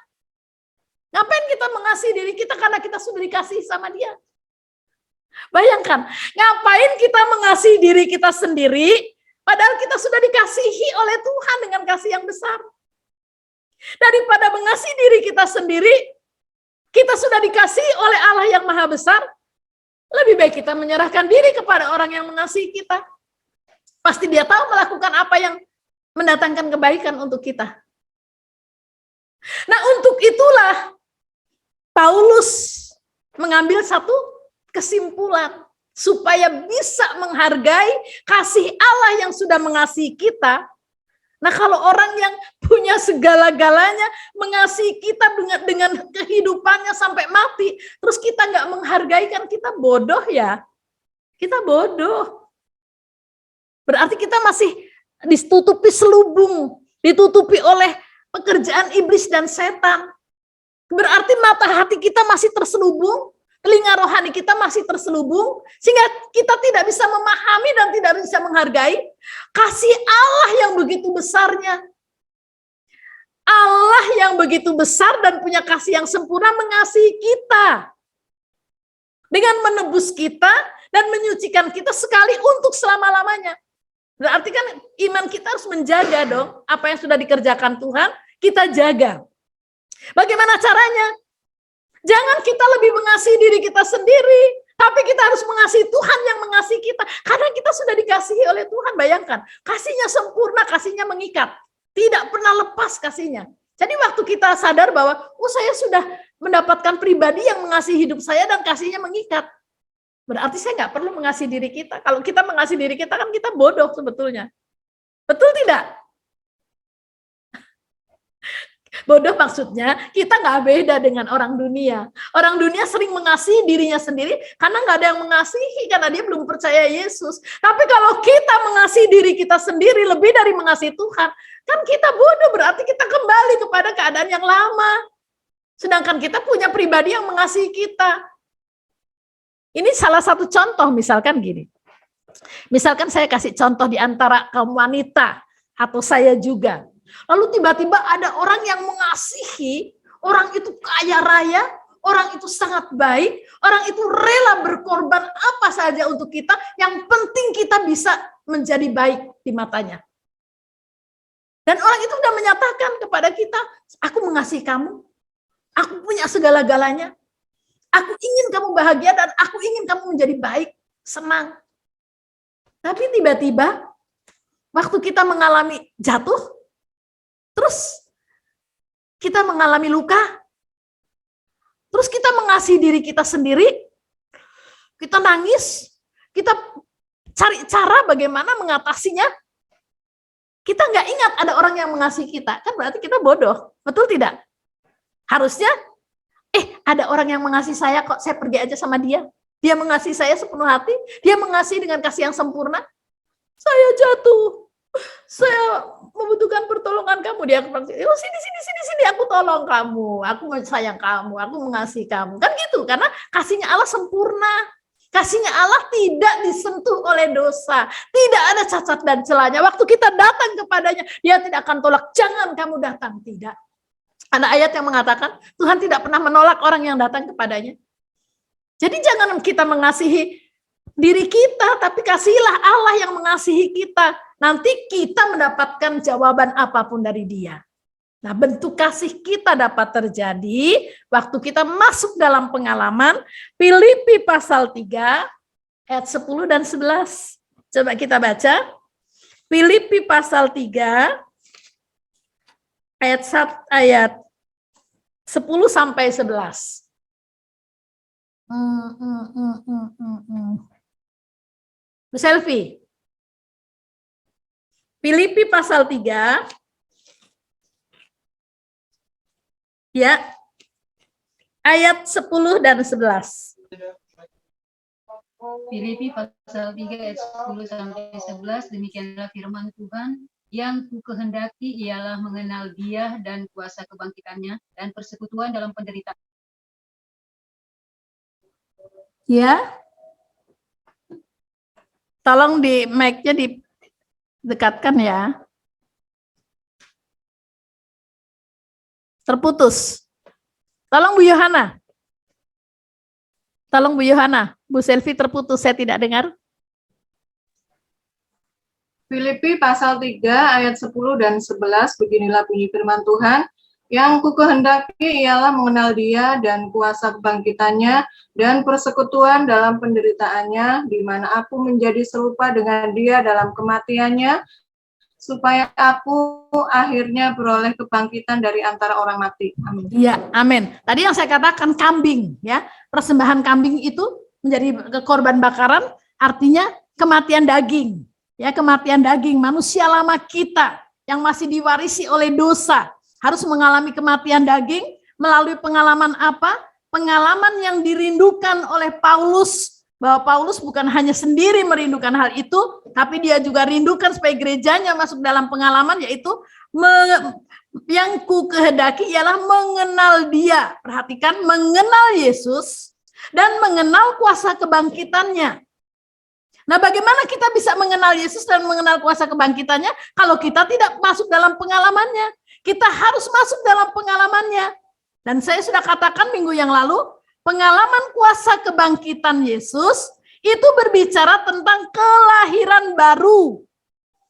Ngapain kita mengasihi diri kita karena kita sudah dikasihi sama dia? Bayangkan, ngapain kita mengasihi diri kita sendiri padahal kita sudah dikasihi oleh Tuhan dengan kasih yang besar. Daripada mengasihi diri kita sendiri, kita sudah dikasihi oleh Allah yang maha besar, lebih baik kita menyerahkan diri kepada orang yang mengasihi kita. Pasti dia tahu melakukan apa yang mendatangkan kebaikan untuk kita. Nah, untuk itulah Paulus mengambil satu kesimpulan supaya bisa menghargai kasih Allah yang sudah mengasihi kita. Nah, kalau orang yang punya segala-galanya mengasihi kita dengan kehidupannya sampai mati, terus kita nggak menghargai, kan kita bodoh ya. Kita bodoh. Berarti kita masih ditutupi selubung, ditutupi oleh pekerjaan iblis dan setan. Berarti mata hati kita masih terselubung, telinga rohani kita masih terselubung, sehingga kita tidak bisa memahami dan tidak bisa menghargai kasih Allah yang begitu besarnya. Allah yang begitu besar dan punya kasih yang sempurna mengasihi kita. Dengan menebus kita dan menyucikan kita sekali untuk selama-lamanya. Berarti kan iman kita harus menjaga dong, apa yang sudah dikerjakan Tuhan, kita jaga. Bagaimana caranya? Jangan kita lebih mengasihi diri kita sendiri, tapi kita harus mengasihi Tuhan yang mengasihi kita. Karena kita sudah dikasihi oleh Tuhan, bayangkan. Kasihnya sempurna, kasihnya mengikat. Tidak pernah lepas kasihnya. Jadi waktu kita sadar bahwa, saya sudah mendapatkan pribadi yang mengasihi hidup saya dan kasihnya mengikat. Berarti saya nggak perlu mengasihi diri kita. Kalau kita mengasihi diri kita, kan kita bodoh sebetulnya. Betul tidak? Bodoh maksudnya kita nggak beda dengan orang dunia. Orang dunia sering mengasihi dirinya sendiri karena nggak ada yang mengasihi, karena dia belum percaya Yesus. Tapi kalau kita mengasihi diri kita sendiri lebih dari mengasihi Tuhan, kan kita bodoh, berarti kita kembali kepada keadaan yang lama. Sedangkan kita punya pribadi yang mengasihi kita. Ini salah satu contoh, misalkan gini. Misalkan saya kasih contoh di antara kaum wanita atau saya juga. Lalu tiba-tiba ada orang yang mengasihi, orang itu kaya raya, orang itu sangat baik, orang itu rela berkorban apa saja untuk kita, yang penting kita bisa menjadi baik di matanya. Dan orang itu sudah menyatakan kepada kita, aku mengasihi kamu, aku punya segala-galanya, aku ingin kamu bahagia dan aku ingin kamu menjadi baik, senang. Tapi tiba-tiba, waktu kita mengalami jatuh, terus kita mengalami luka, terus kita mengasihi diri kita sendiri, kita nangis, kita cari cara bagaimana mengatasinya. Kita nggak ingat ada orang yang mengasihi kita, kan berarti kita bodoh, betul tidak? Harusnya, ada orang yang mengasihi saya kok, saya pergi aja sama dia. Dia mengasihi saya sepenuh hati, dia mengasihi dengan kasih yang sempurna. Saya jatuh, saya membutuhkan pertolongan kamu. Dia bilang, sini, aku tolong kamu, aku sayang kamu, aku mengasihi kamu. Kan gitu, karena kasihnya Allah sempurna. Kasihnya Allah tidak disentuh oleh dosa. Tidak ada cacat dan celahnya. Waktu kita datang kepadanya, dia tidak akan tolak. Jangan kamu datang. Tidak. Ada ayat yang mengatakan, Tuhan tidak pernah menolak orang yang datang kepadanya. Jadi jangan kita mengasihi diri kita, tapi kasihilah Allah yang mengasihi kita. Nanti kita mendapatkan jawaban apapun dari dia. Nah, bentuk kasih kita dapat terjadi waktu kita masuk dalam pengalaman. Filipi pasal 3 ayat 10 dan 11. Coba kita baca. Filipi pasal 3 ayat 10 sampai 11. Bu Selvi. Filipi pasal 3 ya, ayat 10 dan 11. Filipi pasal 3 ayat 10 sampai 11, demikianlah firman Tuhan, yang ku kehendaki ialah mengenal Dia dan kuasa kebangkitannya dan persekutuan dalam penderitaan. Ya. Tolong di mic-nya didekatkan ya. Terputus. Tolong Bu Yohana. Tolong Bu Yohana. Bu Selvi terputus, saya tidak dengar. Filipi pasal 3 ayat 10 dan 11, beginilah bunyi firman Tuhan, yang ku kehendaki ialah mengenal Dia dan kuasa kebangkitannya dan persekutuan dalam penderitaannya, di mana aku menjadi serupa dengan Dia dalam kematiannya, supaya aku akhirnya beroleh kebangkitan dari antara orang mati. Amin. Iya, amin. Tadi yang saya katakan kambing, ya, persembahan kambing itu menjadi korban bakaran, artinya kematian daging, ya, kematian daging manusia lama kita yang masih diwarisi oleh dosa harus mengalami kematian daging melalui pengalaman apa? Pengalaman yang dirindukan oleh Paulus. Bahwa Paulus bukan hanya sendiri merindukan hal itu, tapi dia juga rindukan supaya gerejanya masuk dalam pengalaman, yaitu yang ku kehendaki ialah mengenal Dia. Perhatikan, mengenal Yesus dan mengenal kuasa kebangkitannya. Nah, bagaimana kita bisa mengenal Yesus dan mengenal kuasa kebangkitannya kalau kita tidak masuk dalam pengalamannya? Kita harus masuk dalam pengalamannya. Dan saya sudah katakan minggu yang lalu, pengalaman kuasa kebangkitan Yesus itu berbicara tentang kelahiran baru.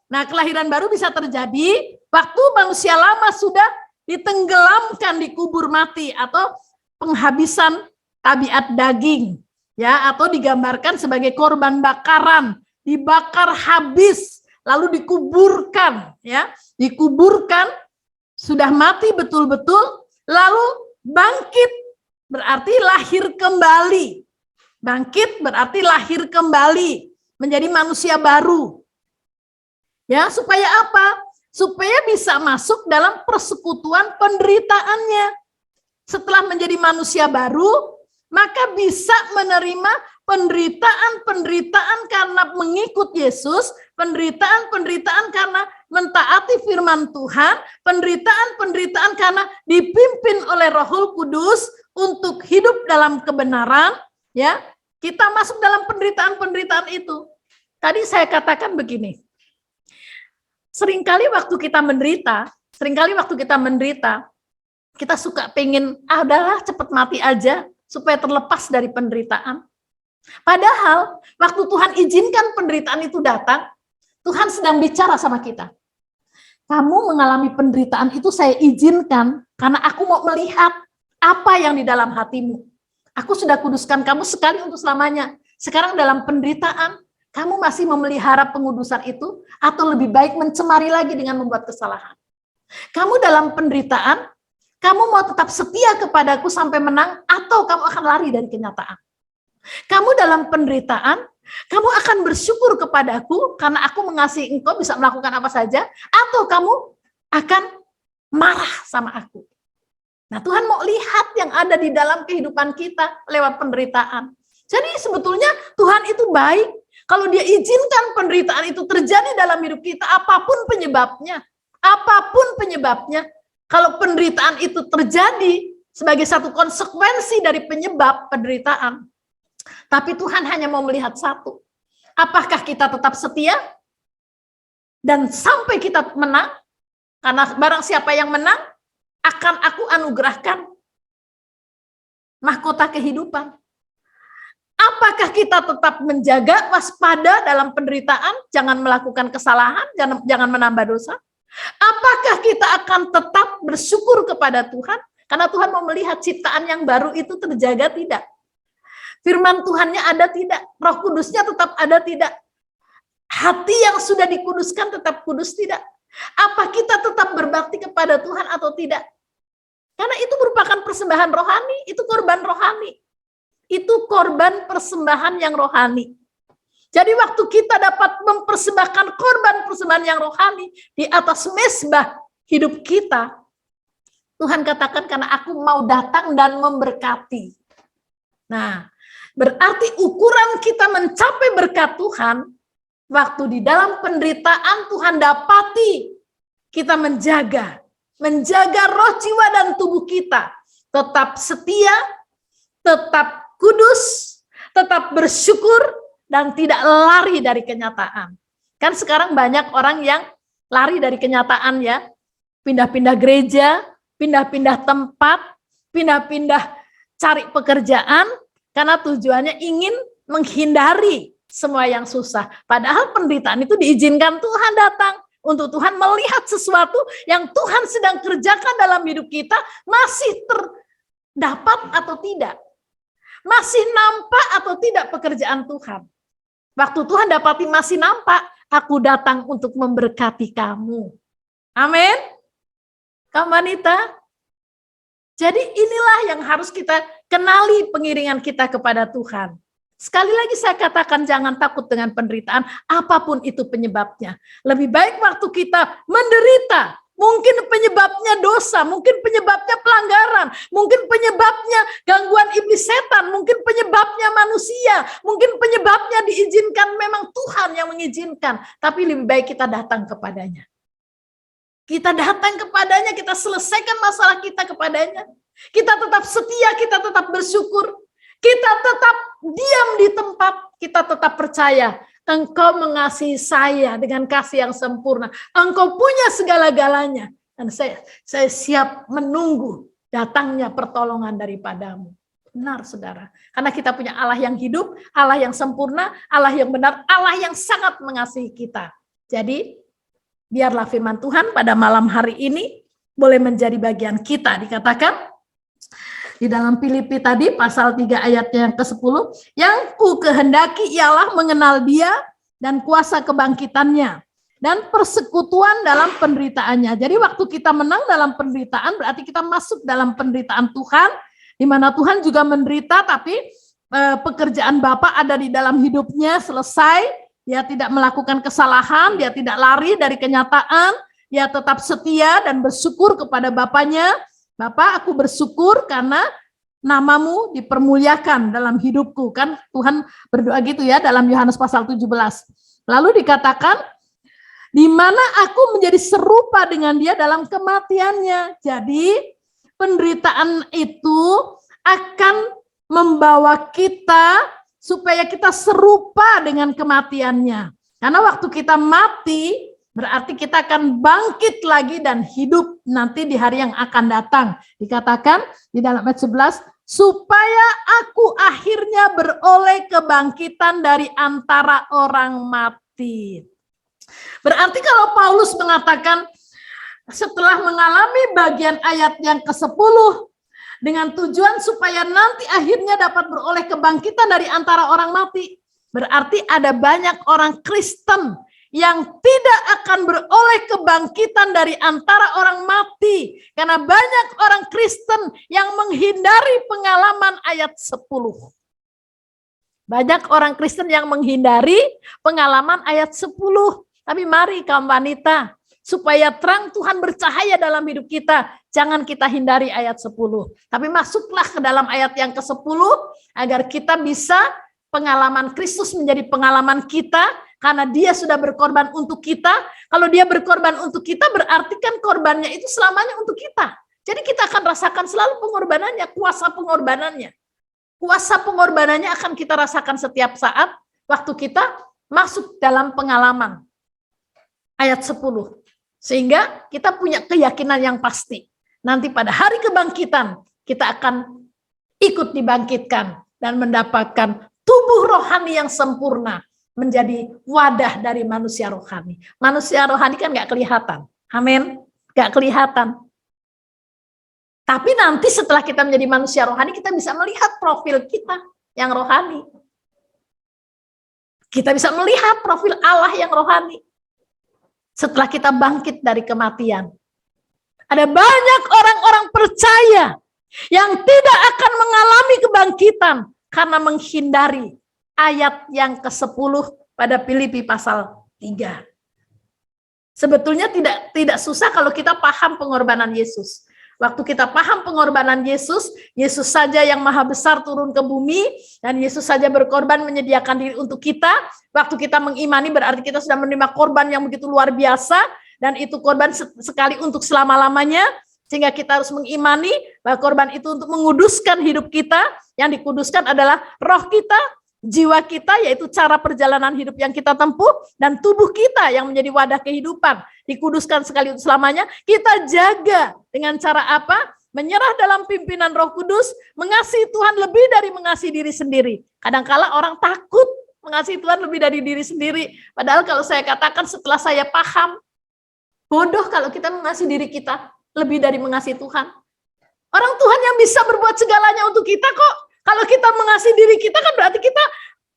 Nah, kelahiran baru bisa terjadi waktu manusia lama sudah ditenggelamkan di kubur mati atau penghabisan tabiat daging, ya, atau digambarkan sebagai korban bakaran, dibakar habis lalu dikuburkan, ya, dikuburkan sudah mati betul-betul lalu bangkit. Berarti lahir kembali. Bangkit berarti lahir kembali. Menjadi manusia baru. Ya, supaya apa? Supaya bisa masuk dalam persekutuan penderitaannya. Setelah menjadi manusia baru, maka bisa menerima penderitaan-penderitaan karena mengikut Yesus, penderitaan-penderitaan karena mentaati firman Tuhan, penderitaan-penderitaan karena dipimpin oleh Roh Kudus untuk hidup dalam kebenaran, ya. Kita masuk dalam penderitaan-penderitaan itu. Tadi saya katakan begini. Seringkali waktu kita menderita, kita suka pengen, udahlah cepat mati aja supaya terlepas dari penderitaan. Padahal waktu Tuhan izinkan penderitaan itu datang, Tuhan sedang bicara sama kita. Kamu mengalami penderitaan itu saya izinkan karena aku mau melihat apa yang di dalam hatimu. Aku sudah kuduskan kamu sekali untuk selamanya. Sekarang dalam penderitaan, kamu masih memelihara pengudusan itu atau lebih baik mencemari lagi dengan membuat kesalahan. Kamu dalam penderitaan, kamu mau tetap setia kepadaku sampai menang atau kamu akan lari dari kenyataan. Kamu dalam penderitaan, kamu akan bersyukur kepadaku karena aku mengasihi engkau bisa melakukan apa saja, atau kamu akan marah sama aku. Nah, Tuhan mau lihat yang ada di dalam kehidupan kita lewat penderitaan. Jadi sebetulnya Tuhan itu baik. Kalau dia izinkan penderitaan itu terjadi dalam hidup kita, apapun penyebabnya, kalau penderitaan itu terjadi sebagai satu konsekuensi dari penyebab penderitaan, tapi Tuhan hanya mau melihat satu. Apakah kita tetap setia dan sampai kita menang? Karena barang siapa yang menang, akan aku anugerahkan mahkota kehidupan. Apakah kita tetap menjaga waspada dalam penderitaan, jangan melakukan kesalahan, jangan menambah dosa? Apakah kita akan tetap bersyukur kepada Tuhan? Karena Tuhan mau melihat ciptaan yang baru itu terjaga tidak? Firman Tuhannya ada tidak? Roh Kudusnya tetap ada tidak? Hati yang sudah dikuduskan tetap kudus tidak? Apa kita tetap berbakti kepada Tuhan atau tidak? Karena itu merupakan persembahan rohani, itu korban rohani. Itu korban persembahan yang rohani. Jadi waktu kita dapat mempersembahkan korban persembahan yang rohani di atas mezbah hidup kita, Tuhan katakan karena aku mau datang dan memberkati. Nah, berarti ukuran kita mencapai berkat Tuhan, waktu di dalam penderitaan Tuhan dapati kita menjaga roh, jiwa, dan tubuh kita tetap setia, tetap kudus, tetap bersyukur, dan tidak lari dari kenyataan. Kan sekarang banyak orang yang lari dari kenyataan ya, pindah-pindah gereja, pindah-pindah tempat, pindah-pindah cari pekerjaan, karena tujuannya ingin menghindari semua yang susah. Padahal penderitaan itu diizinkan Tuhan datang, untuk Tuhan melihat sesuatu yang Tuhan sedang kerjakan dalam hidup kita, masih terdapat atau tidak. Masih nampak atau tidak pekerjaan Tuhan. Waktu Tuhan dapati masih nampak, aku datang untuk memberkati kamu. Amin. Kamu wanita. Jadi inilah yang harus kita kenali pengiringan kita kepada Tuhan. Sekali lagi saya katakan jangan takut dengan penderitaan, apapun itu penyebabnya. Lebih baik waktu kita menderita, mungkin penyebabnya dosa, mungkin penyebabnya pelanggaran, mungkin penyebabnya gangguan iblis setan, mungkin penyebabnya manusia, mungkin penyebabnya diizinkan memang Tuhan yang mengizinkan. Tapi lebih baik kita datang kepadanya. Kita datang kepadanya, kita selesaikan masalah kita kepadanya. Kita tetap setia, kita tetap bersyukur. Kita tetap diam di tempat, kita tetap percaya. Engkau mengasihi saya dengan kasih yang sempurna. Engkau punya segala-galanya. Dan saya siap menunggu datangnya pertolongan daripadamu. Benar, saudara. Karena kita punya Allah yang hidup, Allah yang sempurna, Allah yang benar, Allah yang sangat mengasihi kita. Jadi, biarlah firman Tuhan pada malam hari ini boleh menjadi bagian kita. Dikatakan di dalam Filipi tadi, pasal 3 ayatnya yang ke-10, yang ku kehendaki ialah mengenal dia dan kuasa kebangkitannya, dan persekutuan dalam penderitaannya. Jadi waktu kita menang dalam penderitaan, berarti kita masuk dalam penderitaan Tuhan, di mana Tuhan juga menderita, tapi pekerjaan Bapa ada di dalam hidupnya, selesai, dia tidak melakukan kesalahan, dia tidak lari dari kenyataan, dia tetap setia dan bersyukur kepada Bapaknya. Bapak, aku bersyukur karena namamu dipermuliakan dalam hidupku. Kan Tuhan berdoa gitu ya dalam Yohanes pasal 17. Lalu dikatakan, di mana aku menjadi serupa dengan dia dalam kematiannya. Jadi penderitaan itu akan membawa kita supaya kita serupa dengan kematiannya. Karena waktu kita mati, berarti kita akan bangkit lagi dan hidup nanti di hari yang akan datang. Dikatakan di dalam ayat 11, supaya aku akhirnya beroleh kebangkitan dari antara orang mati. Berarti kalau Paulus mengatakan setelah mengalami bagian ayat yang ke-10, dengan tujuan supaya nanti akhirnya dapat beroleh kebangkitan dari antara orang mati, berarti ada banyak orang Kristen yang tidak akan beroleh kebangkitan dari antara orang mati. Karena banyak orang Kristen yang menghindari pengalaman ayat 10. Banyak orang Kristen yang menghindari pengalaman ayat 10. Tapi mari kaum wanita, supaya terang Tuhan bercahaya dalam hidup kita, jangan kita hindari ayat 10. Tapi masuklah ke dalam ayat yang ke-10 agar kita bisa pengalaman Kristus menjadi pengalaman kita, karena dia sudah berkorban untuk kita. Kalau dia berkorban untuk kita, berarti kan korbannya itu selamanya untuk kita. Jadi kita akan rasakan selalu pengorbanannya, kuasa pengorbanannya. Kuasa pengorbanannya akan kita rasakan setiap saat waktu kita masuk dalam pengalaman ayat 10. Sehingga kita punya keyakinan yang pasti. Nanti pada hari kebangkitan kita akan ikut dibangkitkan dan mendapatkan tubuh rohani yang sempurna, menjadi wadah dari manusia rohani. Manusia rohani kan nggak kelihatan. Amin. Nggak kelihatan. Tapi nanti setelah kita menjadi manusia rohani, kita bisa melihat profil kita yang rohani. Kita bisa melihat profil Allah yang rohani. Setelah kita bangkit dari kematian. Ada banyak orang-orang percaya yang tidak akan mengalami kebangkitan karena menghindari ayat yang ke-10 pada Filipi pasal 3. Sebetulnya tidak susah kalau kita paham pengorbanan Yesus. Waktu kita paham pengorbanan Yesus, Yesus saja yang maha besar turun ke bumi, dan Yesus saja berkorban menyediakan diri untuk kita. Waktu kita mengimani berarti kita sudah menerima korban yang begitu luar biasa, dan itu korban sekali untuk selama-lamanya, sehingga kita harus mengimani bahwa korban itu untuk menguduskan hidup kita. Yang dikuduskan adalah roh kita, jiwa kita, yaitu cara perjalanan hidup yang kita tempuh, dan tubuh kita yang menjadi wadah kehidupan, dikuduskan sekali untuk selamanya. Kita jaga dengan cara apa? Menyerah dalam pimpinan Roh Kudus, mengasihi Tuhan lebih dari mengasihi diri sendiri. Kadangkala orang takut mengasihi Tuhan lebih dari diri sendiri. Padahal kalau saya katakan setelah saya paham, bodoh kalau kita mengasihi diri kita lebih dari mengasihi Tuhan. Orang Tuhan yang bisa berbuat segalanya untuk kita kok. Kalau kita mengasihi diri kita kan berarti kita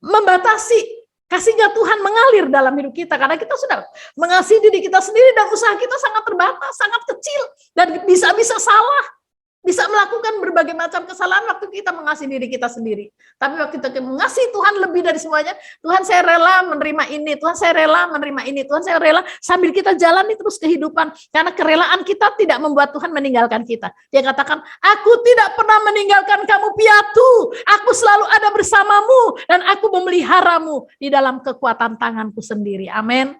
membatasi kasihnya Tuhan mengalir dalam hidup kita. Karena kita sudah mengasihi diri kita sendiri dan usaha kita sangat terbatas, sangat kecil. Dan bisa-bisa salah. Bisa melakukan berbagai macam kesalahan waktu kita mengasihi diri kita sendiri. Tapi waktu kita mengasihi Tuhan lebih dari semuanya, Tuhan saya rela menerima ini, Tuhan saya rela menerima ini, Tuhan saya rela, sambil kita jalani terus kehidupan. Karena kerelaan kita tidak membuat Tuhan meninggalkan kita. Dia katakan, aku tidak pernah meninggalkan kamu piatu, aku selalu ada bersamamu, dan aku memeliharamu di dalam kekuatan tanganku sendiri. Amin.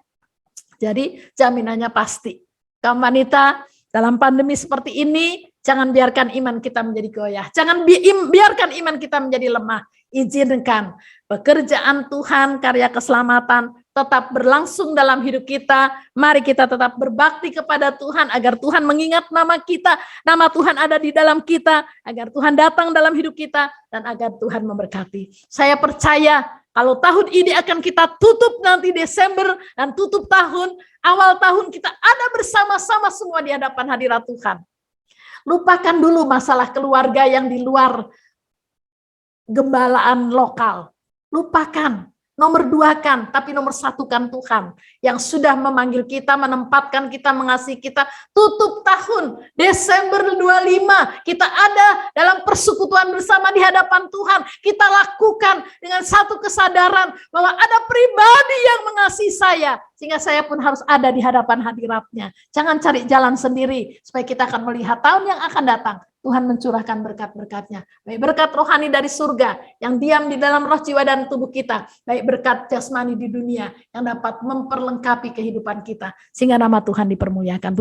Jadi jaminannya pasti. Kaum wanita, dalam pandemi seperti ini, jangan biarkan iman kita menjadi goyah. Jangan biarkan iman kita menjadi lemah. Izinkan pekerjaan Tuhan, karya keselamatan tetap berlangsung dalam hidup kita. Mari kita tetap berbakti kepada Tuhan agar Tuhan mengingat nama kita. Nama Tuhan ada di dalam kita. Agar Tuhan datang dalam hidup kita dan agar Tuhan memberkati. Saya percaya kalau tahun ini akan kita tutup nanti Desember dan tutup tahun, awal tahun kita ada bersama-sama semua di hadapan hadirat Tuhan. Lupakan dulu masalah keluarga yang di luar gembalaan lokal. Lupakan, nomor 2-kan, tapi nomor 1-kan Tuhan yang sudah memanggil kita, menempatkan kita, mengasihi kita. Tutup tahun Desember 25, kita ada dalam persekutuan bersama di hadapan Tuhan. Kita lakukan dengan satu kesadaran bahwa ada pribadi yang mengasihi saya, sehingga saya pun harus ada di hadapan hadiratnya. Jangan cari jalan sendiri, supaya kita akan melihat tahun yang akan datang. Tuhan mencurahkan berkat-berkatnya. Baik berkat rohani dari surga, yang diam di dalam roh, jiwa, dan tubuh kita. Baik berkat jasmani di dunia, yang dapat memperlengkapi kehidupan kita. Sehingga nama Tuhan dipermuliakan.